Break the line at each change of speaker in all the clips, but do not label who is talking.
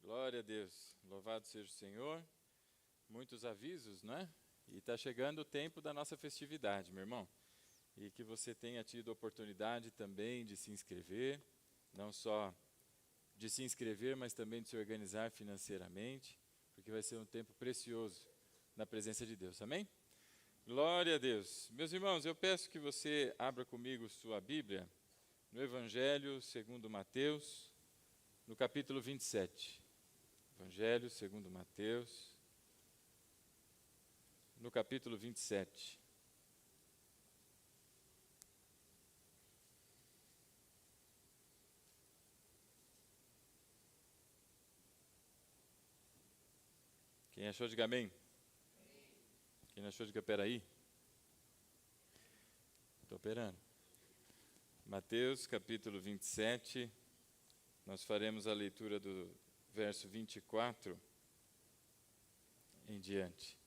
Glória a Deus, louvado seja o Senhor. Muitos avisos, né? E está chegando o tempo da nossa festividade, meu irmão. E que você tenha tido a oportunidade também de se inscrever, não só de se inscrever, mas também de se organizar financeiramente, porque vai ser um tempo precioso na presença de Deus, amém? Glória a Deus. Meus irmãos, eu peço que você abra comigo sua Bíblia no Evangelho segundo Mateus, no capítulo 27. Evangelho segundo Mateus, no capítulo 27. Quem achou, diga amém. Quem não achou, diga peraí. Estou operando. Mateus capítulo 27, nós faremos a leitura do verso 24 em diante.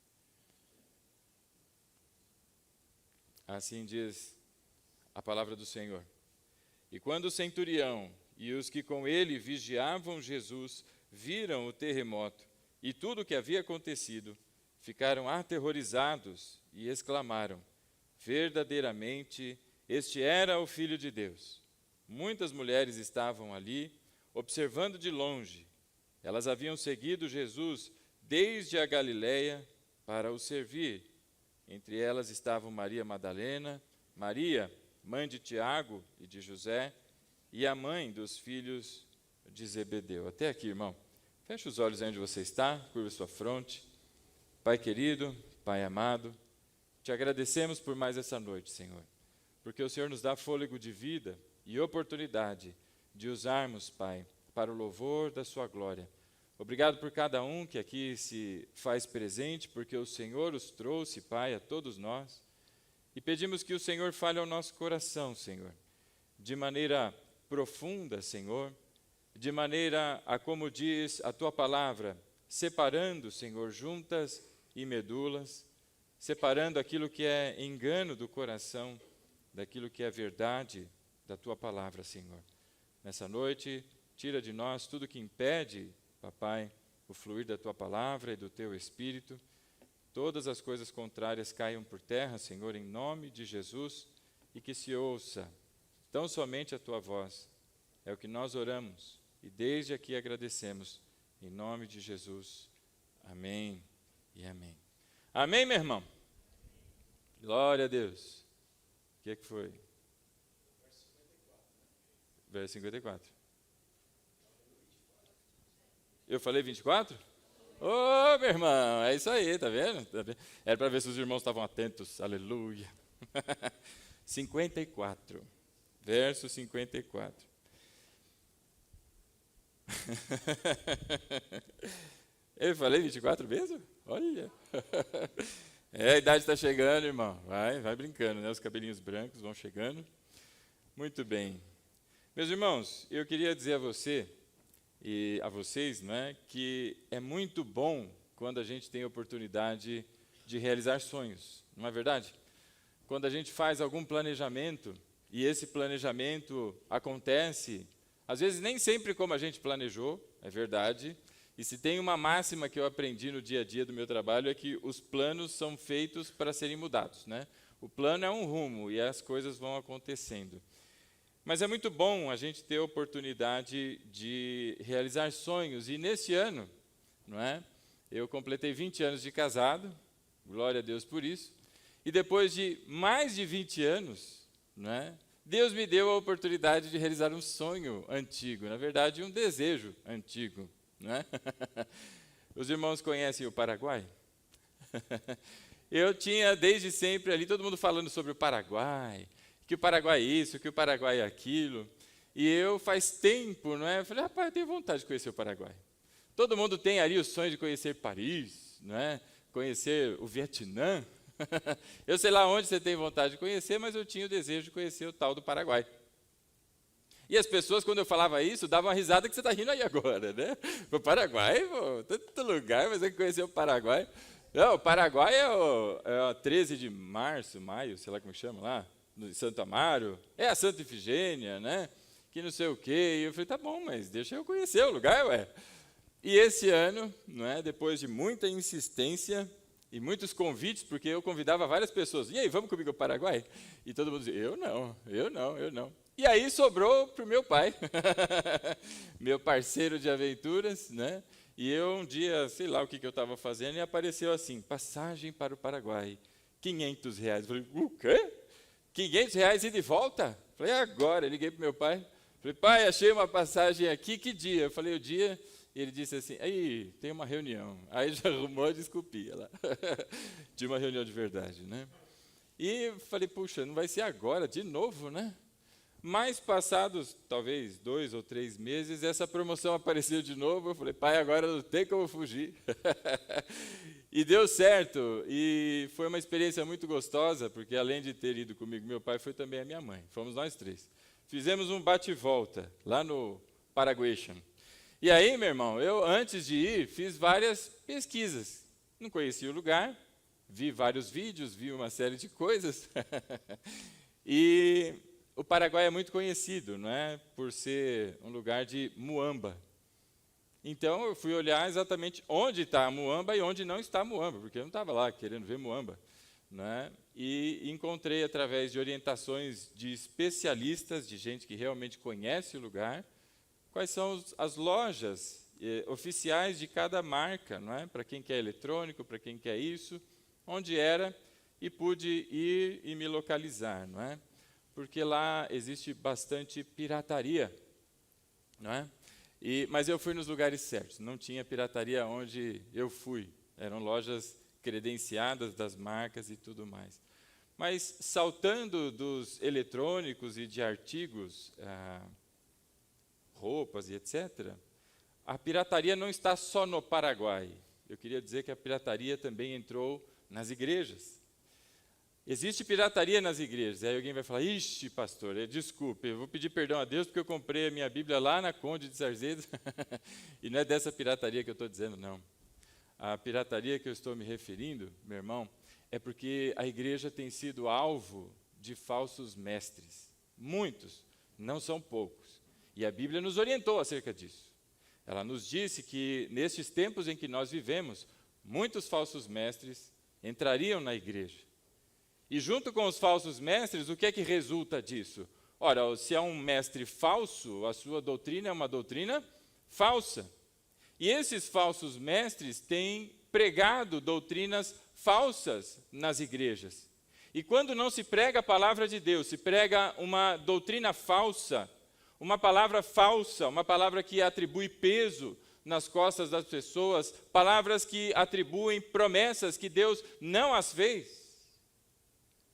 Assim diz a palavra do Senhor. E quando o centurião e os que com ele vigiavam Jesus viram o terremoto e tudo o que havia acontecido, ficaram aterrorizados e exclamaram: verdadeiramente, este era o Filho de Deus. Muitas mulheres estavam ali, observando de longe. Elas haviam seguido Jesus desde a Galileia para o servir. Entre elas estavam Maria Madalena, Maria, mãe de Tiago e de José, e a mãe dos filhos de Zebedeu. Até aqui, irmão. Feche os olhos aí onde você está, curva sua fronte. Pai querido, Pai amado, te agradecemos por mais essa noite, Senhor, porque o Senhor nos dá fôlego de vida e oportunidade de usarmos, Pai, para o louvor da sua glória. Obrigado por cada um que aqui se faz presente, porque o Senhor os trouxe, Pai, a todos nós. E pedimos que o Senhor fale ao nosso coração, Senhor, de maneira profunda, Senhor, de maneira a como diz a tua palavra, separando, Senhor, juntas e medulas, separando aquilo que é engano do coração, daquilo que é verdade da tua palavra, Senhor. Nessa noite, tira de nós tudo que impede, Papai, o fluir da tua palavra e do teu Espírito. Todas as coisas contrárias caiam por terra, Senhor, em nome de Jesus, e que se ouça tão somente a tua voz. É o que nós oramos e desde aqui agradecemos, em nome de Jesus. Amém e amém. Amém, meu irmão? Glória a Deus. O que foi? Verso 54. Eu falei 24? Ô, meu irmão, é isso aí, tá vendo? Era para ver se os irmãos estavam atentos, aleluia. 54, verso 54. Eu falei 24 mesmo? Olha. A idade está chegando, irmão. Vai brincando, né? Os cabelinhos brancos vão chegando. Muito bem. Meus irmãos, eu queria dizer a você e a vocês, né, que é muito bom quando a gente tem a oportunidade de realizar sonhos, não é verdade? Quando a gente faz algum planejamento e esse planejamento acontece, às vezes nem sempre como a gente planejou, é verdade. E se tem uma máxima que eu aprendi no dia a dia do meu trabalho é que os planos são feitos para serem mudados, né? O plano é um rumo e as coisas vão acontecendo. Mas é muito bom a gente ter a oportunidade de realizar sonhos. E nesse ano, não é? Eu completei 20 anos de casado, glória a Deus por isso. E depois de mais de 20 anos, não é? Deus me deu a oportunidade de realizar um sonho antigo, na verdade um desejo antigo. Não é? Os irmãos conhecem o Paraguai? Eu tinha desde sempre ali, todo mundo falando sobre o Paraguai, que o Paraguai é isso, que o Paraguai é aquilo. E eu faz tempo, não é? Eu falei, rapaz, eu tenho vontade de conhecer o Paraguai. Todo mundo tem ali o sonho de conhecer Paris, não é? Conhecer o Vietnã. Eu sei lá onde você tem vontade de conhecer, mas eu tinha o desejo de conhecer o tal do Paraguai. E as pessoas, quando eu falava isso, davam uma risada que você está rindo aí agora, né? O Paraguai, pô, tanto lugar, mas você conheceu o Paraguai. Não, o Paraguai é o 13 de março, maio, sei lá como chama lá, no Santo Amaro, é a Santa Ifigênia, né? Que não sei o quê. E eu falei, tá bom, mas deixa eu conhecer o lugar, ué. E esse ano, não é, depois de muita insistência e muitos convites, porque eu convidava várias pessoas, e aí, vamos comigo ao Paraguai? E todo mundo dizia, eu não. E aí sobrou para o meu pai, meu parceiro de aventuras, né? E eu um dia, sei lá o que eu estava fazendo, e apareceu assim, passagem para o Paraguai, R$500. Eu falei, o quê? R$500 e de volta? Falei, agora. Eu liguei para o meu pai, falei, pai, achei uma passagem aqui, que dia? Eu falei, o dia... E ele disse assim, aí, tem uma reunião. Aí já arrumou a desculpinha lá. De uma reunião de verdade, né? E falei, puxa, não vai ser agora, de novo, né? Mas passados, talvez, 2 ou 3 meses, essa promoção apareceu de novo. Eu falei, pai, agora não tem como fugir. E deu certo. E foi uma experiência muito gostosa, porque além de ter ido comigo, meu pai foi também a minha mãe. Fomos nós 3. Fizemos um bate-volta lá no Paraguation. E aí, meu irmão, eu antes de ir, fiz várias pesquisas. Não conhecia o lugar, vi vários vídeos, vi uma série de coisas. E o Paraguai é muito conhecido, não é? Por ser um lugar de muamba. Então, eu fui olhar exatamente onde está a muamba e onde não está a muamba, porque eu não estava lá querendo ver muamba. Não é? E encontrei, através de orientações de especialistas, de gente que realmente conhece o lugar, quais são as lojas oficiais de cada marca, não é? Para quem quer eletrônico, para quem quer isso, onde era, e pude ir e me localizar, não é? Porque lá existe bastante pirataria, não é? Mas eu fui nos lugares certos, não tinha pirataria onde eu fui, eram lojas credenciadas das marcas e tudo mais. Mas saltando dos eletrônicos e de artigos, roupas e etc., a pirataria não está só no Paraguai. Eu queria dizer que a pirataria também entrou nas igrejas. Existe pirataria nas igrejas. Aí alguém vai falar, ixi, pastor, desculpe, eu vou pedir perdão a Deus porque eu comprei a minha Bíblia lá na Conde de Sarzedas. E não é dessa pirataria que eu estou dizendo, não. A pirataria que eu estou me referindo, meu irmão, é porque a igreja tem sido alvo de falsos mestres. Muitos, não são poucos. E a Bíblia nos orientou acerca disso. Ela nos disse que, nestes tempos em que nós vivemos, muitos falsos mestres entrariam na igreja. E junto com os falsos mestres, o que é que resulta disso? Ora, se é um mestre falso, a sua doutrina é uma doutrina falsa. E esses falsos mestres têm pregado doutrinas falsas nas igrejas. E quando não se prega a palavra de Deus, se prega uma doutrina falsa, uma palavra falsa, uma palavra que atribui peso nas costas das pessoas, palavras que atribuem promessas que Deus não as fez.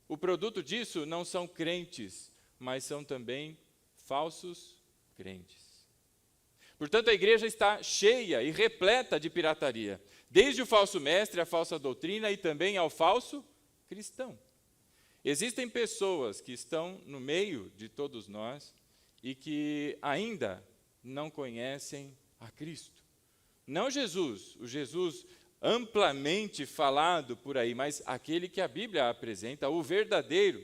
O produto disso não são crentes, mas são também falsos crentes. Portanto, a igreja está cheia e repleta de pirataria, desde o falso mestre, a falsa doutrina e também ao falso cristão. Existem pessoas que estão no meio de todos nós e que ainda não conhecem a Cristo. Não Jesus, o Jesus amplamente falado por aí, mas aquele que a Bíblia apresenta, o verdadeiro,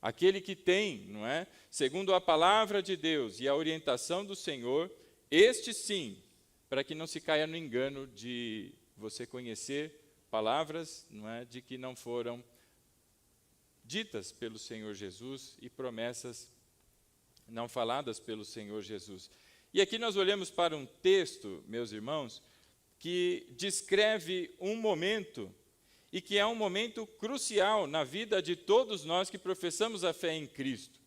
aquele que tem, não é? Segundo a palavra de Deus e a orientação do Senhor, este sim, para que não se caia no engano de você conhecer palavras, não é? De que não foram ditas pelo Senhor Jesus e promessas não faladas pelo Senhor Jesus. E aqui nós olhamos para um texto, meus irmãos, que descreve um momento, e que é um momento crucial na vida de todos nós que professamos a fé em Cristo.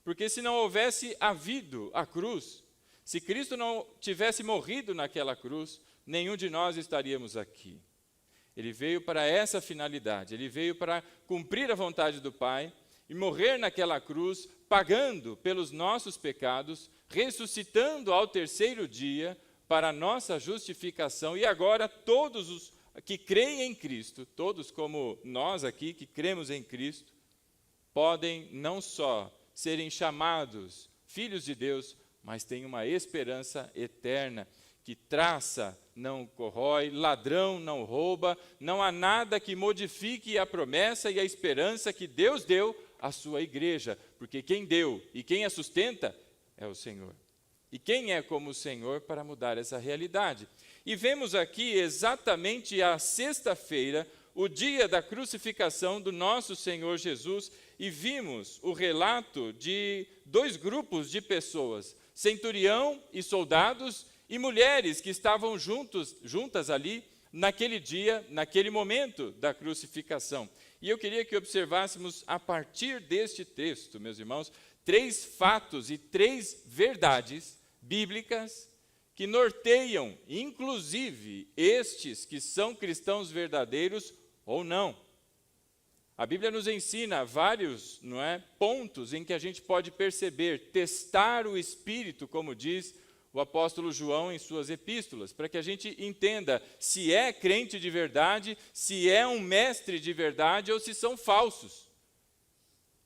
Porque se não houvesse havido a cruz, se Cristo não tivesse morrido naquela cruz, nenhum de nós estaríamos aqui. Ele veio para essa finalidade, ele veio para cumprir a vontade do Pai e morrer naquela cruz, pagando pelos nossos pecados, ressuscitando ao terceiro dia para a nossa justificação. E agora todos os que creem em Cristo, todos como nós aqui que cremos em Cristo, podem não só serem chamados filhos de Deus, mas têm uma esperança eterna, que traça não corrói, ladrão não rouba, não há nada que modifique a promessa e a esperança que Deus deu à sua igreja, porque quem deu e quem a sustenta é o Senhor. E quem é como o Senhor para mudar essa realidade? E vemos aqui exatamente a sexta-feira, o dia da crucificação do nosso Senhor Jesus, e vimos o relato de dois grupos de pessoas, centurião e soldados, e mulheres que estavam juntas ali, naquele dia, naquele momento da crucificação. E eu queria que observássemos, a partir deste texto, meus irmãos, 3 fatos e 3 verdades bíblicas que norteiam, inclusive, estes que são cristãos verdadeiros ou não. A Bíblia nos ensina vários, pontos em que a gente pode perceber, testar o Espírito, como diz o apóstolo João em suas epístolas, para que a gente entenda se é crente de verdade, se é um mestre de verdade ou se são falsos.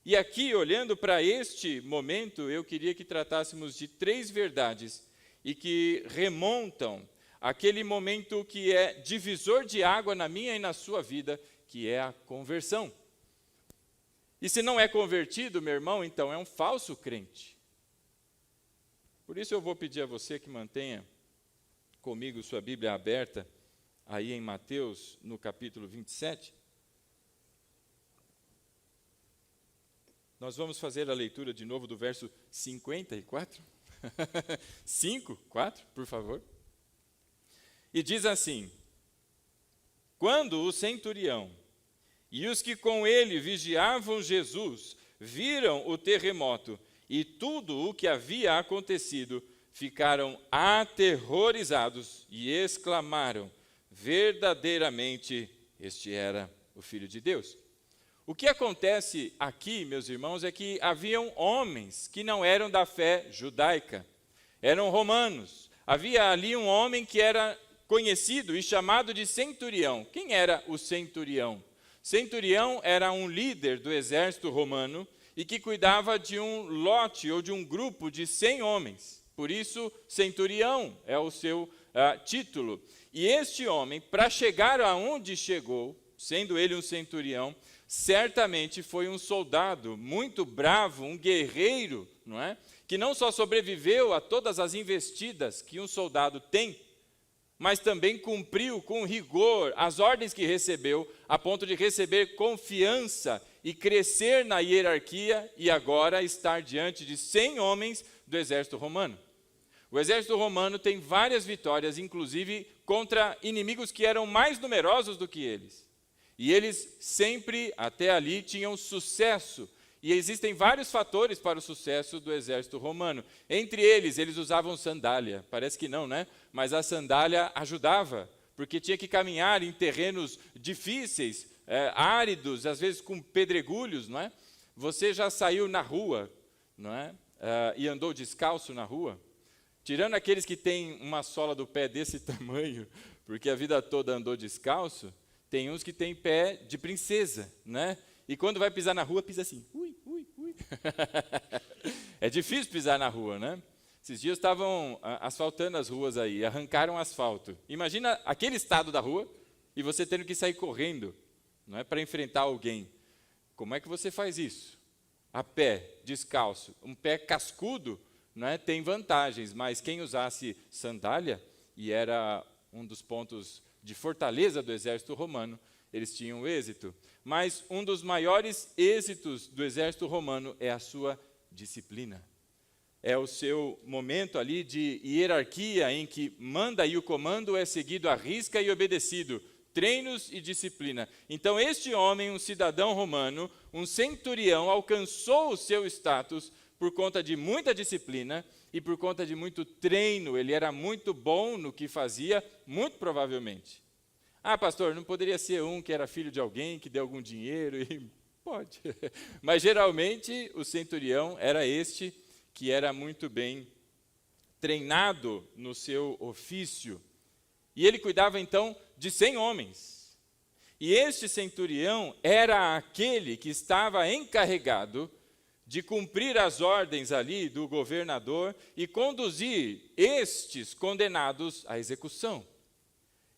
E aqui, olhando para este momento, eu queria que tratássemos de 3 verdades e que remontam àquele momento que é divisor de água na minha e na sua vida, que é a conversão. E se não é convertido, meu irmão, então é um falso crente. Por isso eu vou pedir a você que mantenha comigo sua Bíblia aberta, aí em Mateus, no capítulo 27. Nós vamos fazer a leitura de novo do verso 54. 5, 4, por favor. E diz assim: quando o centurião e os que com ele vigiavam Jesus viram o terremoto e tudo o que havia acontecido, ficaram aterrorizados e exclamaram: verdadeiramente, este era o Filho de Deus. O que acontece aqui, meus irmãos, é que haviam homens que não eram da fé judaica, eram romanos. Havia ali um homem que era conhecido e chamado de centurião. Quem era o centurião? Centurião era um líder do exército romano e que cuidava de um lote ou de um grupo de 100 homens. Por isso, centurião é o seu título. E este homem, para chegar aonde chegou, sendo ele um centurião, certamente foi um soldado muito bravo, um guerreiro, que não só sobreviveu a todas as investidas que um soldado tem, mas também cumpriu com rigor as ordens que recebeu, a ponto de receber confiança e crescer na hierarquia e agora estar diante de 100 homens do exército romano. O exército romano tem várias vitórias, inclusive contra inimigos que eram mais numerosos do que eles. E eles sempre, até ali, tinham sucesso. E existem vários fatores para o sucesso do exército romano. Entre eles, eles usavam sandália. Parece que não, Mas a sandália ajudava, porque tinha que caminhar em terrenos difíceis, áridos, às vezes com pedregulhos, Você já saiu na rua, e andou descalço na rua? Tirando aqueles que têm uma sola do pé desse tamanho, porque a vida toda andou descalço, tem uns que têm pé de princesa, E quando vai pisar na rua, pisa assim. Ui, ui, ui. É difícil pisar na rua, Esses dias estavam asfaltando as ruas aí, arrancaram asfalto. Imagina aquele estado da rua e você tendo que sair correndo, para enfrentar alguém. Como é que você faz isso? A pé, descalço. Um pé cascudo, tem vantagens, mas quem usasse sandália, e era um dos pontos de fortaleza do exército romano, eles tinham êxito. Mas um dos maiores êxitos do exército romano é a sua disciplina. É o seu momento ali de hierarquia em que manda e o comando é seguido à risca e obedecido. Treinos e disciplina. Então este homem, um cidadão romano, um centurião, alcançou o seu status por conta de muita disciplina e por conta de muito treino. Ele era muito bom no que fazia, muito provavelmente. Ah, pastor, não poderia ser um que era filho de alguém, que deu algum dinheiro? Pode. Mas geralmente o centurião era este que era muito bem treinado no seu ofício. E ele cuidava então de 100 homens. E este centurião era aquele que estava encarregado de cumprir as ordens ali do governador e conduzir estes condenados à execução.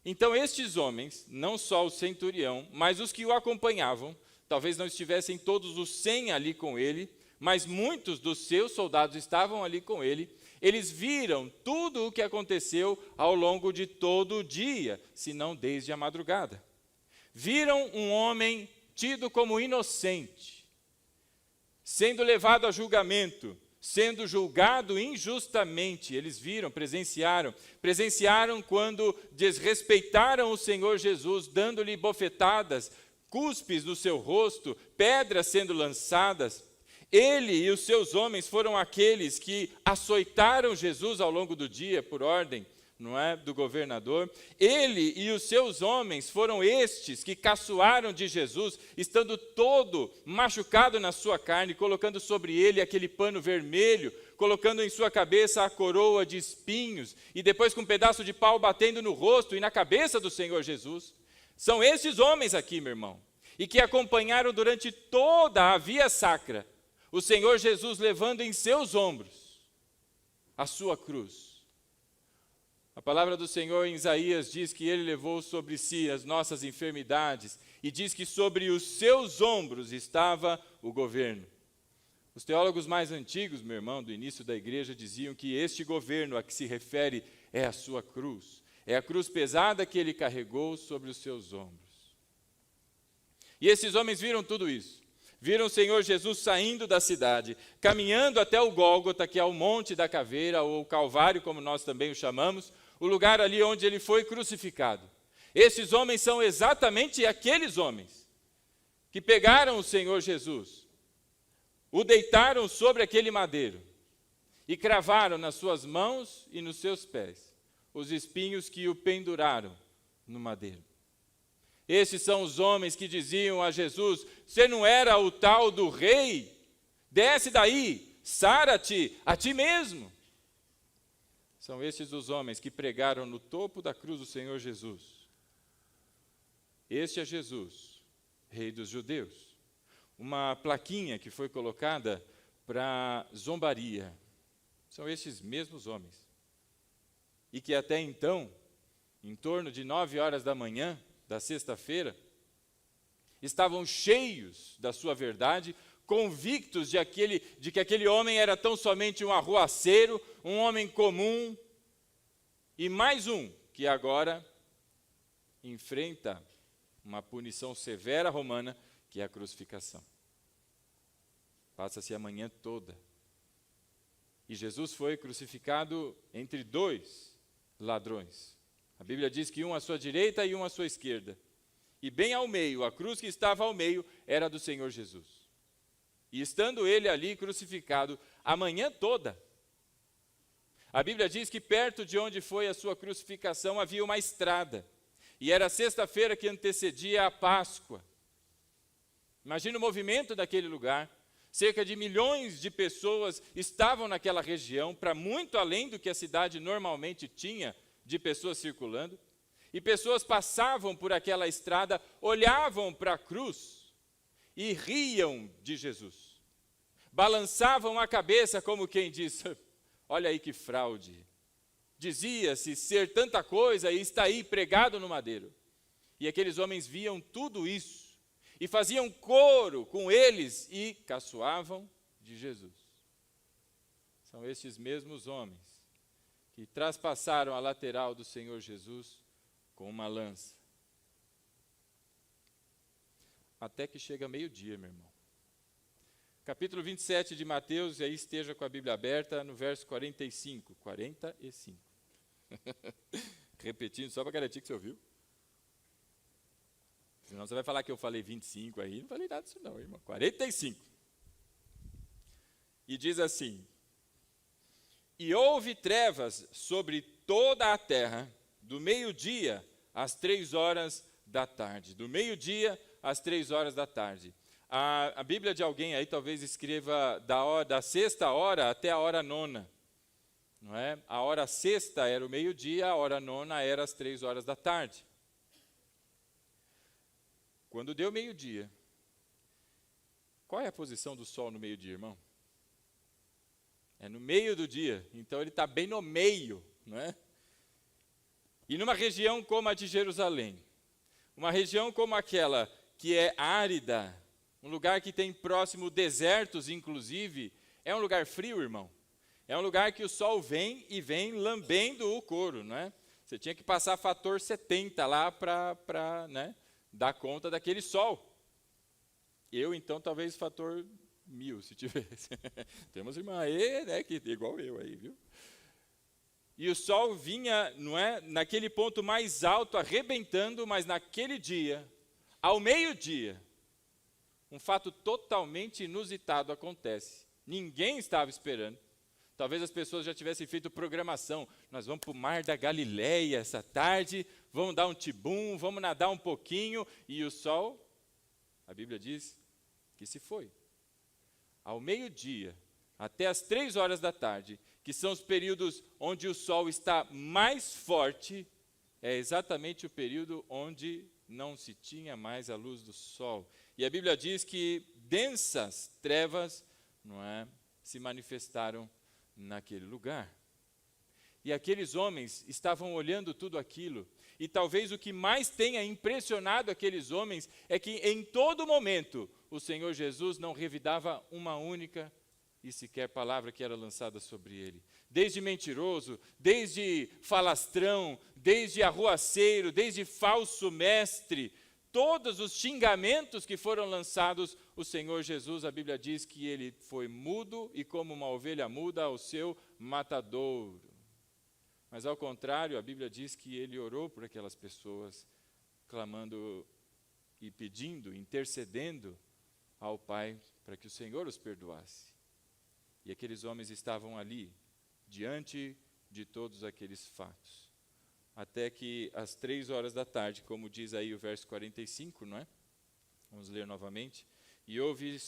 Então estes homens, não só o centurião, mas os que o acompanhavam, talvez não estivessem todos os 100 ali com ele, mas muitos dos seus soldados estavam ali com ele, eles viram tudo o que aconteceu ao longo de todo o dia, se não desde a madrugada. Viram um homem tido como inocente, sendo levado a julgamento, sendo julgado injustamente. Eles viram, presenciaram quando desrespeitaram o Senhor Jesus, dando-lhe bofetadas, cuspes no seu rosto, pedras sendo lançadas. Ele e os seus homens foram aqueles que açoitaram Jesus ao longo do dia, por ordem, não é, do governador. Ele e os seus homens foram estes que caçoaram de Jesus, estando todo machucado na sua carne, colocando sobre ele aquele pano vermelho, colocando em sua cabeça a coroa de espinhos, e depois com um pedaço de pau batendo no rosto e na cabeça do Senhor Jesus. São estes homens aqui, meu irmão, e que acompanharam durante toda a via sacra, o Senhor Jesus levando em seus ombros a sua cruz. A palavra do Senhor em Isaías diz que ele levou sobre si as nossas enfermidades e diz que sobre os seus ombros estava o governo. Os teólogos mais antigos, meu irmão, do início da igreja, diziam que este governo a que se refere é a sua cruz. É a cruz pesada que ele carregou sobre os seus ombros. E esses homens viram tudo isso. Viram o Senhor Jesus saindo da cidade, caminhando até o Gólgota, que é o Monte da Caveira, ou o Calvário, como nós também o chamamos, o lugar ali onde ele foi crucificado. Esses homens são exatamente aqueles homens que pegaram o Senhor Jesus, o deitaram sobre aquele madeiro e cravaram nas suas mãos e nos seus pés os espinhos que o penduraram no madeiro. Esses são os homens que diziam a Jesus: você não era o tal do rei? Desce daí, sara-te a ti mesmo. São estes os homens que pregaram no topo da cruz o Senhor Jesus. Este é Jesus, Rei dos Judeus. Uma plaquinha que foi colocada para zombaria. São estes mesmos homens. E que até então, em torno de 9 horas da manhã, da sexta-feira, estavam cheios da sua verdade, convictos de que aquele homem era tão somente um arruaceiro, um homem comum, e mais um que agora enfrenta uma punição severa romana, que é a crucificação. Passa-se a manhã toda. E Jesus foi crucificado entre 2 ladrões. A Bíblia diz que um à sua direita e um à sua esquerda. E bem ao meio, a cruz que estava ao meio era do Senhor Jesus. E estando ele ali crucificado a manhã toda, a Bíblia diz que perto de onde foi a sua crucificação havia uma estrada. E era a sexta-feira que antecedia a Páscoa. Imagina o movimento daquele lugar. Cerca de milhões de pessoas estavam naquela região, para muito além do que a cidade normalmente tinha de pessoas circulando, e pessoas passavam por aquela estrada, olhavam para a cruz e riam de Jesus. Balançavam a cabeça como quem diz: olha aí que fraude. Dizia-se ser tanta coisa e está aí pregado no madeiro. E aqueles homens viam tudo isso e faziam coro com eles e caçoavam de Jesus. São estes mesmos homens que traspassaram a lateral do Senhor Jesus com uma lança. Até que chega meio-dia, meu irmão. Capítulo 27 de Mateus, e aí esteja com a Bíblia aberta, no verso 45. 45. Repetindo, só para garantir que você ouviu. Senão você vai falar que eu falei 25 aí. Não falei nada disso não, irmão. 45. E diz assim: e houve trevas sobre toda a terra, do meio-dia às 3 horas da tarde. Do meio-dia às 3 horas da tarde. A Bíblia de alguém aí talvez escreva da sexta hora até a hora nona. Não é? A hora sexta era o meio-dia, a hora nona era as 3 horas da tarde. Quando deu meio-dia, qual é a posição do sol no meio-dia, irmão? É no meio do dia, então ele está bem no meio, não é? E numa região como a de Jerusalém, uma região como aquela que é árida, um lugar que tem próximo desertos, inclusive, é um lugar frio, irmão. É um lugar que o sol vem e vem lambendo o couro, não é? Você tinha que passar fator 70 lá para né, dar conta daquele sol. Eu, então, talvez fator 1000, se tivesse. Temos irmã aí, né, que igual eu aí, viu? E o sol vinha, não é, naquele ponto mais alto, arrebentando, mas naquele dia, ao meio-dia, um fato totalmente inusitado acontece. Ninguém estava esperando. Talvez as pessoas já tivessem feito programação. Nós vamos para o Mar da Galileia essa tarde, vamos dar um tibum, vamos nadar um pouquinho. E o sol, a Bíblia diz que se foi. Ao meio-dia, até as 3 horas da tarde, que são os períodos onde o sol está mais forte, é exatamente o período onde não se tinha mais a luz do sol. E a Bíblia diz que densas trevas, não é, se manifestaram naquele lugar. E aqueles homens estavam olhando tudo aquilo, e talvez o que mais tenha impressionado aqueles homens é que em todo momento o Senhor Jesus não revidava uma única e sequer palavra que era lançada sobre ele. Desde mentiroso, desde falastrão, desde arruaceiro, desde falso mestre, todos os xingamentos que foram lançados, o Senhor Jesus, a Bíblia diz que ele foi mudo e como uma ovelha muda ao seu matadouro. Mas ao contrário, a Bíblia diz que ele orou por aquelas pessoas, clamando e pedindo, intercedendo ao Pai para que o Senhor os perdoasse. E aqueles homens estavam ali, diante de todos aqueles fatos. Até que às 3 horas da tarde, como diz aí o verso 45, não é? Vamos ler novamente. E houve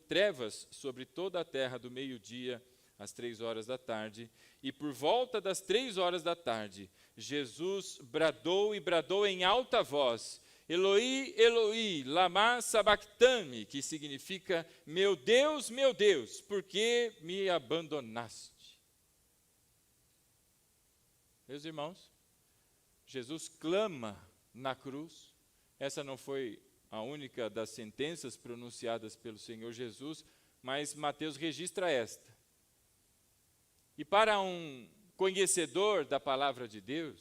trevas sobre toda a terra do meio-dia às 3 horas da tarde, e por volta das 3 horas da tarde, Jesus bradou e bradou em alta voz, Eloi, Eloi, lama sabachthani, que significa, meu Deus, por que me abandonaste? Meus irmãos, Jesus clama na cruz. Essa não foi a única das sentenças pronunciadas pelo Senhor Jesus, mas Mateus registra esta. E para um conhecedor da palavra de Deus,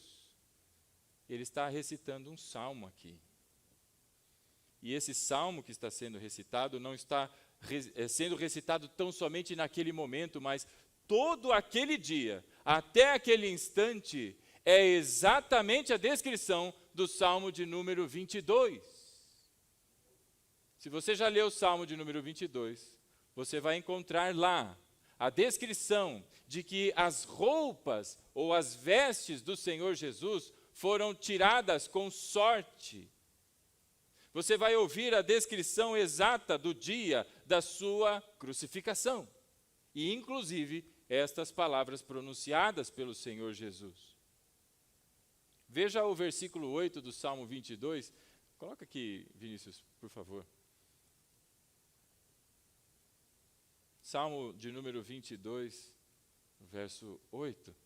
ele está recitando um salmo aqui. E esse salmo que está sendo recitado não está sendo recitado tão somente naquele momento, mas todo aquele dia, até aquele instante, é exatamente a descrição do Salmo de número 22. Se você já leu o Salmo de número 22, você vai encontrar lá a descrição de que as roupas ou as vestes do Senhor Jesus foram tiradas com sorte. Você vai ouvir a descrição exata do dia da sua crucificação. E, inclusive, estas palavras pronunciadas pelo Senhor Jesus. Veja o versículo 8 do Salmo 22. Coloca aqui, Vinícius, por favor. Salmo de número 22, verso 8.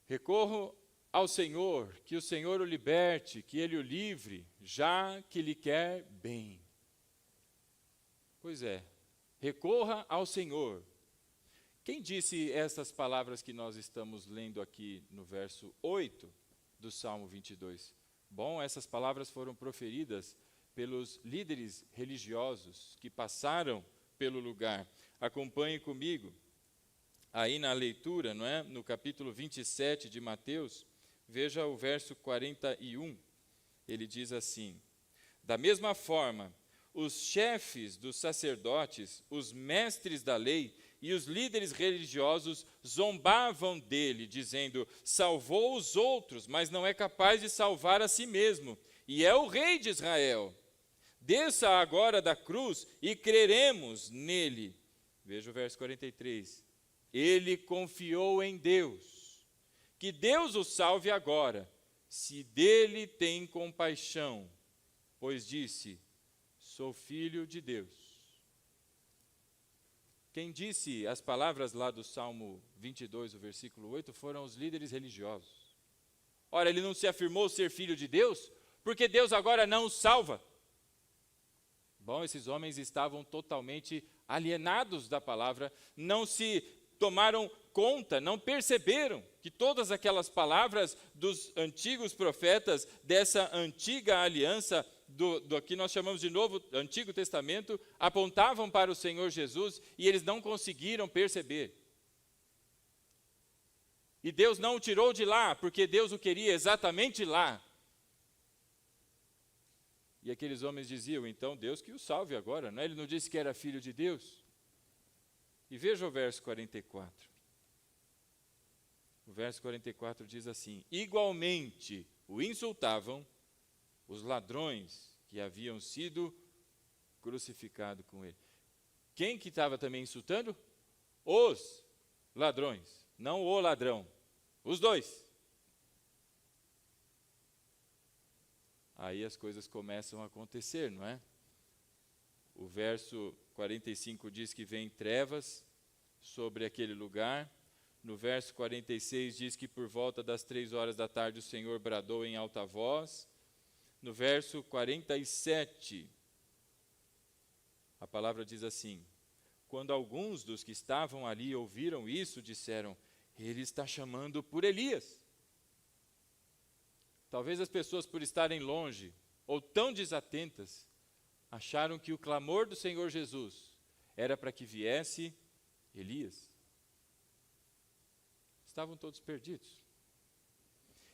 Recorro ao Senhor, que o Senhor o liberte, que Ele o livre, já que lhe quer bem. Pois é, recorra ao Senhor. Quem disse essas palavras que nós estamos lendo aqui no verso 8 do Salmo 22? Bom, essas palavras foram proferidas pelos líderes religiosos que passaram pelo lugar. Acompanhe comigo. Aí na leitura, não é? No capítulo 27 de Mateus, veja o verso 41. Ele diz assim: da mesma forma, os chefes dos sacerdotes, os mestres da lei e os líderes religiosos zombavam dele, dizendo: salvou os outros, mas não é capaz de salvar a si mesmo, e é o rei de Israel. Desça agora da cruz e creremos nele. Veja o verso 43. Ele confiou em Deus, que Deus o salve agora, se dele tem compaixão, pois disse: sou filho de Deus. Quem disse as palavras lá do Salmo 22, o versículo 8, foram os líderes religiosos. Ora, ele não se afirmou ser filho de Deus, porque Deus agora não os salva. Bom, esses homens estavam totalmente alienados da palavra, não se tomaram conta, não perceberam que todas aquelas palavras dos antigos profetas, dessa antiga aliança, do que nós chamamos de Novo Antigo Testamento, apontavam para o Senhor Jesus e eles não conseguiram perceber. E Deus não o tirou de lá, porque Deus o queria exatamente lá. E aqueles homens diziam, então Deus que o salve agora, não é? Ele não disse que era filho de Deus? E veja o verso 44. O verso 44 diz assim: igualmente o insultavam os ladrões que haviam sido crucificados com ele. Quem que estava também insultando? Os ladrões, não o ladrão. Os dois. Aí as coisas começam a acontecer, não é? O verso 45 diz que vem trevas sobre aquele lugar. No verso 46 diz que por volta das 3 horas da tarde o Senhor bradou em alta voz. No verso 47, a palavra diz assim: quando alguns dos que estavam ali ouviram isso, disseram, ele está chamando por Elias. Talvez as pessoas, por estarem longe ou tão desatentas, acharam que o clamor do Senhor Jesus era para que viesse Elias. Estavam todos perdidos.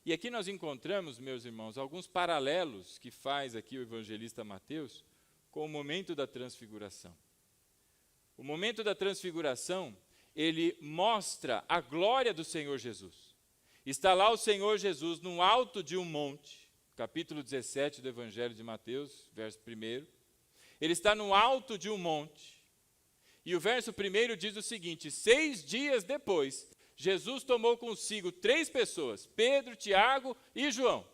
E aqui nós encontramos, meus irmãos, alguns paralelos que faz aqui o evangelista Mateus com o momento da transfiguração. O momento da transfiguração, ele mostra a glória do Senhor Jesus. Está lá o Senhor Jesus no alto de um monte, capítulo 17 do Evangelho de Mateus, verso 1. Ele está no alto de um monte, e o verso 1 diz o seguinte: 6 dias depois, Jesus tomou consigo 3 pessoas, Pedro, Tiago e João,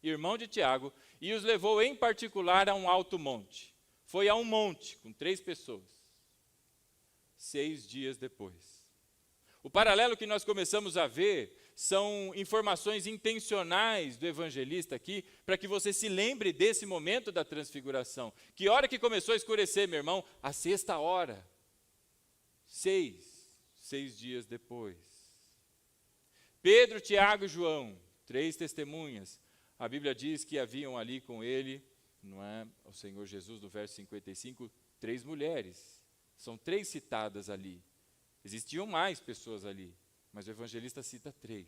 irmão de Tiago, e os levou em particular a um alto monte. Foi a um monte com 3 pessoas, 6 dias depois. O paralelo que nós começamos a ver são informações intencionais do evangelista aqui, para que você se lembre desse momento da transfiguração. Que hora que começou a escurecer, meu irmão? A 6ª hora. 6 dias depois. Pedro, Tiago e João, 3 testemunhas. A Bíblia diz que haviam ali com ele, não é? O Senhor Jesus, no verso 55, 3 mulheres. São 3 citadas ali. Existiam mais pessoas ali, mas o evangelista cita 3.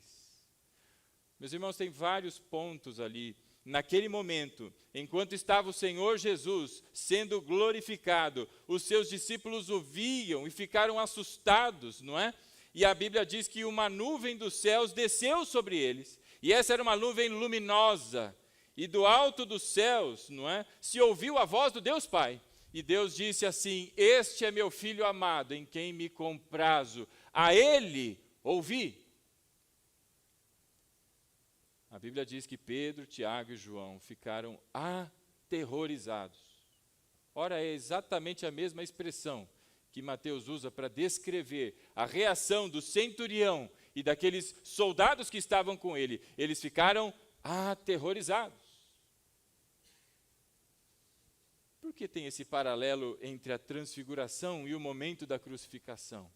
Meus irmãos, tem vários pontos ali. Naquele momento, enquanto estava o Senhor Jesus sendo glorificado, os seus discípulos o viam e ficaram assustados, não é? E a Bíblia diz que uma nuvem dos céus desceu sobre eles, e essa era uma nuvem luminosa, e do alto dos céus, não é? Se ouviu a voz do Deus Pai, e Deus disse assim: este é meu filho amado, em quem me comprazo, a ele ouvi. A Bíblia diz que Pedro, Tiago e João ficaram aterrorizados. Ora, é exatamente a mesma expressão que Mateus usa para descrever a reação do centurião e daqueles soldados que estavam com ele. Eles ficaram aterrorizados. Por que tem esse paralelo entre a transfiguração e o momento da crucificação?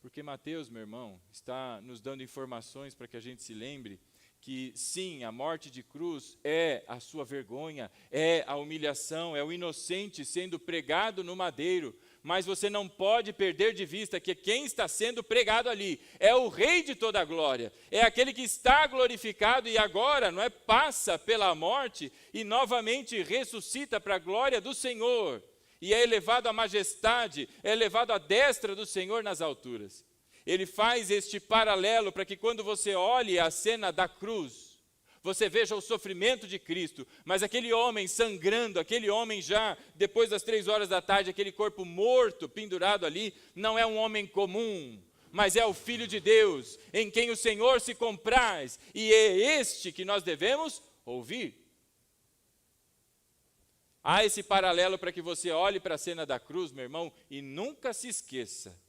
Porque Mateus, meu irmão, está nos dando informações para que a gente se lembre que, sim, a morte de cruz é a sua vergonha, é a humilhação, é o inocente sendo pregado no madeiro, mas você não pode perder de vista que quem está sendo pregado ali é o Rei de toda a glória, é aquele que está glorificado e agora, não é, passa pela morte e novamente ressuscita para a glória do Senhor. E é elevado à majestade, é elevado à destra do Senhor nas alturas. Ele faz este paralelo para que quando você olhe a cena da cruz, você veja o sofrimento de Cristo, mas aquele homem sangrando, aquele homem já depois das 3 horas da tarde, aquele corpo morto, pendurado ali, não é um homem comum, mas é o Filho de Deus, em quem o Senhor se compraz, e é este que nós devemos ouvir. Há esse paralelo para que você olhe para a cena da cruz, meu irmão, e nunca se esqueça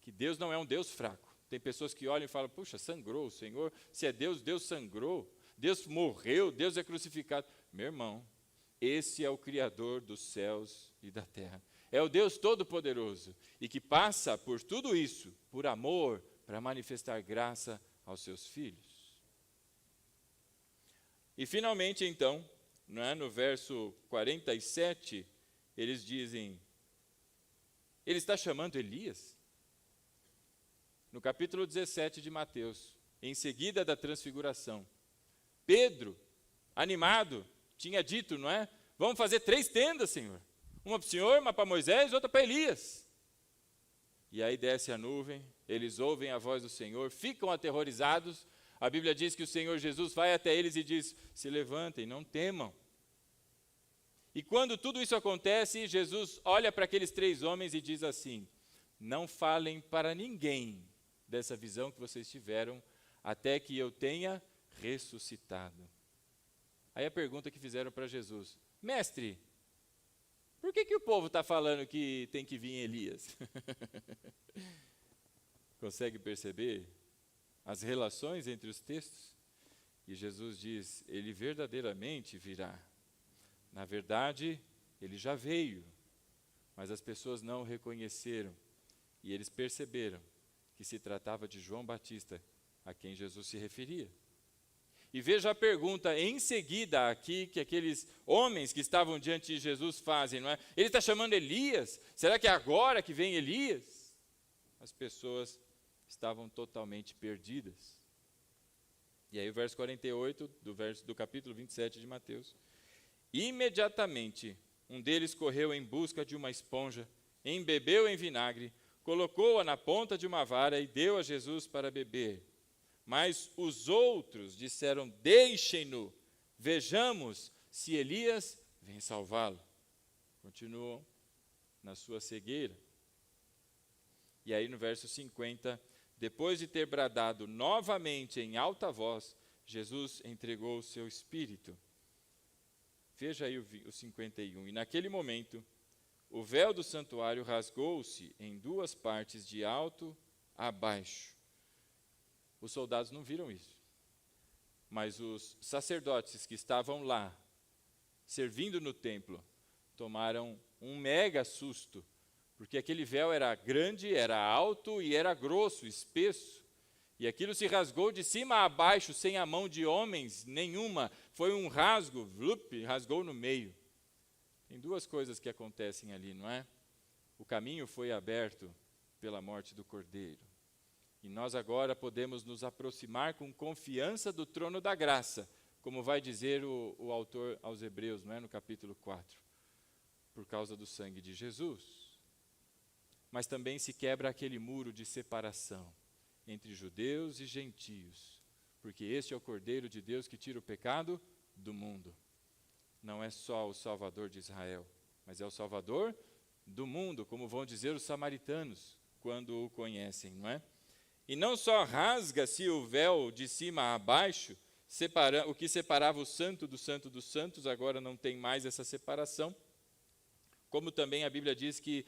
que Deus não é um Deus fraco. Tem pessoas que olham e falam: puxa, sangrou o Senhor, se é Deus, Deus sangrou. Deus morreu, Deus é crucificado. Meu irmão, esse é o Criador dos céus e da terra. É o Deus Todo-Poderoso e que passa por tudo isso, por amor, para manifestar graça aos seus filhos. E finalmente, então, no verso 47, eles dizem, ele está chamando Elias? No capítulo 17 de Mateus, em seguida da transfiguração, Pedro, animado, tinha dito, não é? Vamos fazer 3 tendas, Senhor. Uma para o Senhor, uma para Moisés, outra para Elias. E aí desce a nuvem, eles ouvem a voz do Senhor, ficam aterrorizados. A Bíblia diz que o Senhor Jesus vai até eles e diz, se levantem, não temam. E quando tudo isso acontece, Jesus olha para aqueles 3 homens e diz assim, não falem para ninguém dessa visão que vocês tiveram, até que eu tenha ressuscitado. Aí a pergunta que fizeram para Jesus, mestre, por que o povo está falando que tem que vir Elias? Consegue perceber as relações entre os textos? E Jesus diz, ele verdadeiramente virá. Na verdade, ele já veio, mas as pessoas não o reconheceram. E eles perceberam que se tratava de João Batista, a quem Jesus se referia. E veja a pergunta em seguida aqui que aqueles homens que estavam diante de Jesus fazem, não é? Ele está chamando Elias? Será que é agora que vem Elias? As pessoas estavam totalmente perdidas. E aí o verso 48 do capítulo 27 de Mateus. Imediatamente, um deles correu em busca de uma esponja, embebeu em vinagre, colocou-a na ponta de uma vara e deu a Jesus para beber. Mas os outros disseram, deixem-no, vejamos se Elias vem salvá-lo. Continuam na sua cegueira. E aí no verso 50, depois de ter bradado novamente em alta voz, Jesus entregou o seu espírito. Veja aí o 51. E naquele momento, o véu do santuário rasgou-se em 2 partes, de alto a baixo. Os soldados não viram isso, mas os sacerdotes que estavam lá, servindo no templo, tomaram um mega susto, porque aquele véu era grande, era alto e era grosso, espesso, e aquilo se rasgou de cima a baixo, sem a mão de homens nenhuma, foi um rasgo, rasgou no meio. Tem 2 coisas que acontecem ali, não é? O caminho foi aberto pela morte do Cordeiro. E nós agora podemos nos aproximar com confiança do trono da graça, como vai dizer o autor aos Hebreus, não é? No capítulo 4, por causa do sangue de Jesus. Mas também se quebra aquele muro de separação entre judeus e gentios, porque este é o Cordeiro de Deus que tira o pecado do mundo. Não é só o Salvador de Israel, mas é o Salvador do mundo, como vão dizer os samaritanos, quando o conhecem, não é? E não só rasga-se o véu de cima a baixo, o que separava o santo dos santos, agora não tem mais essa separação, como também a Bíblia diz que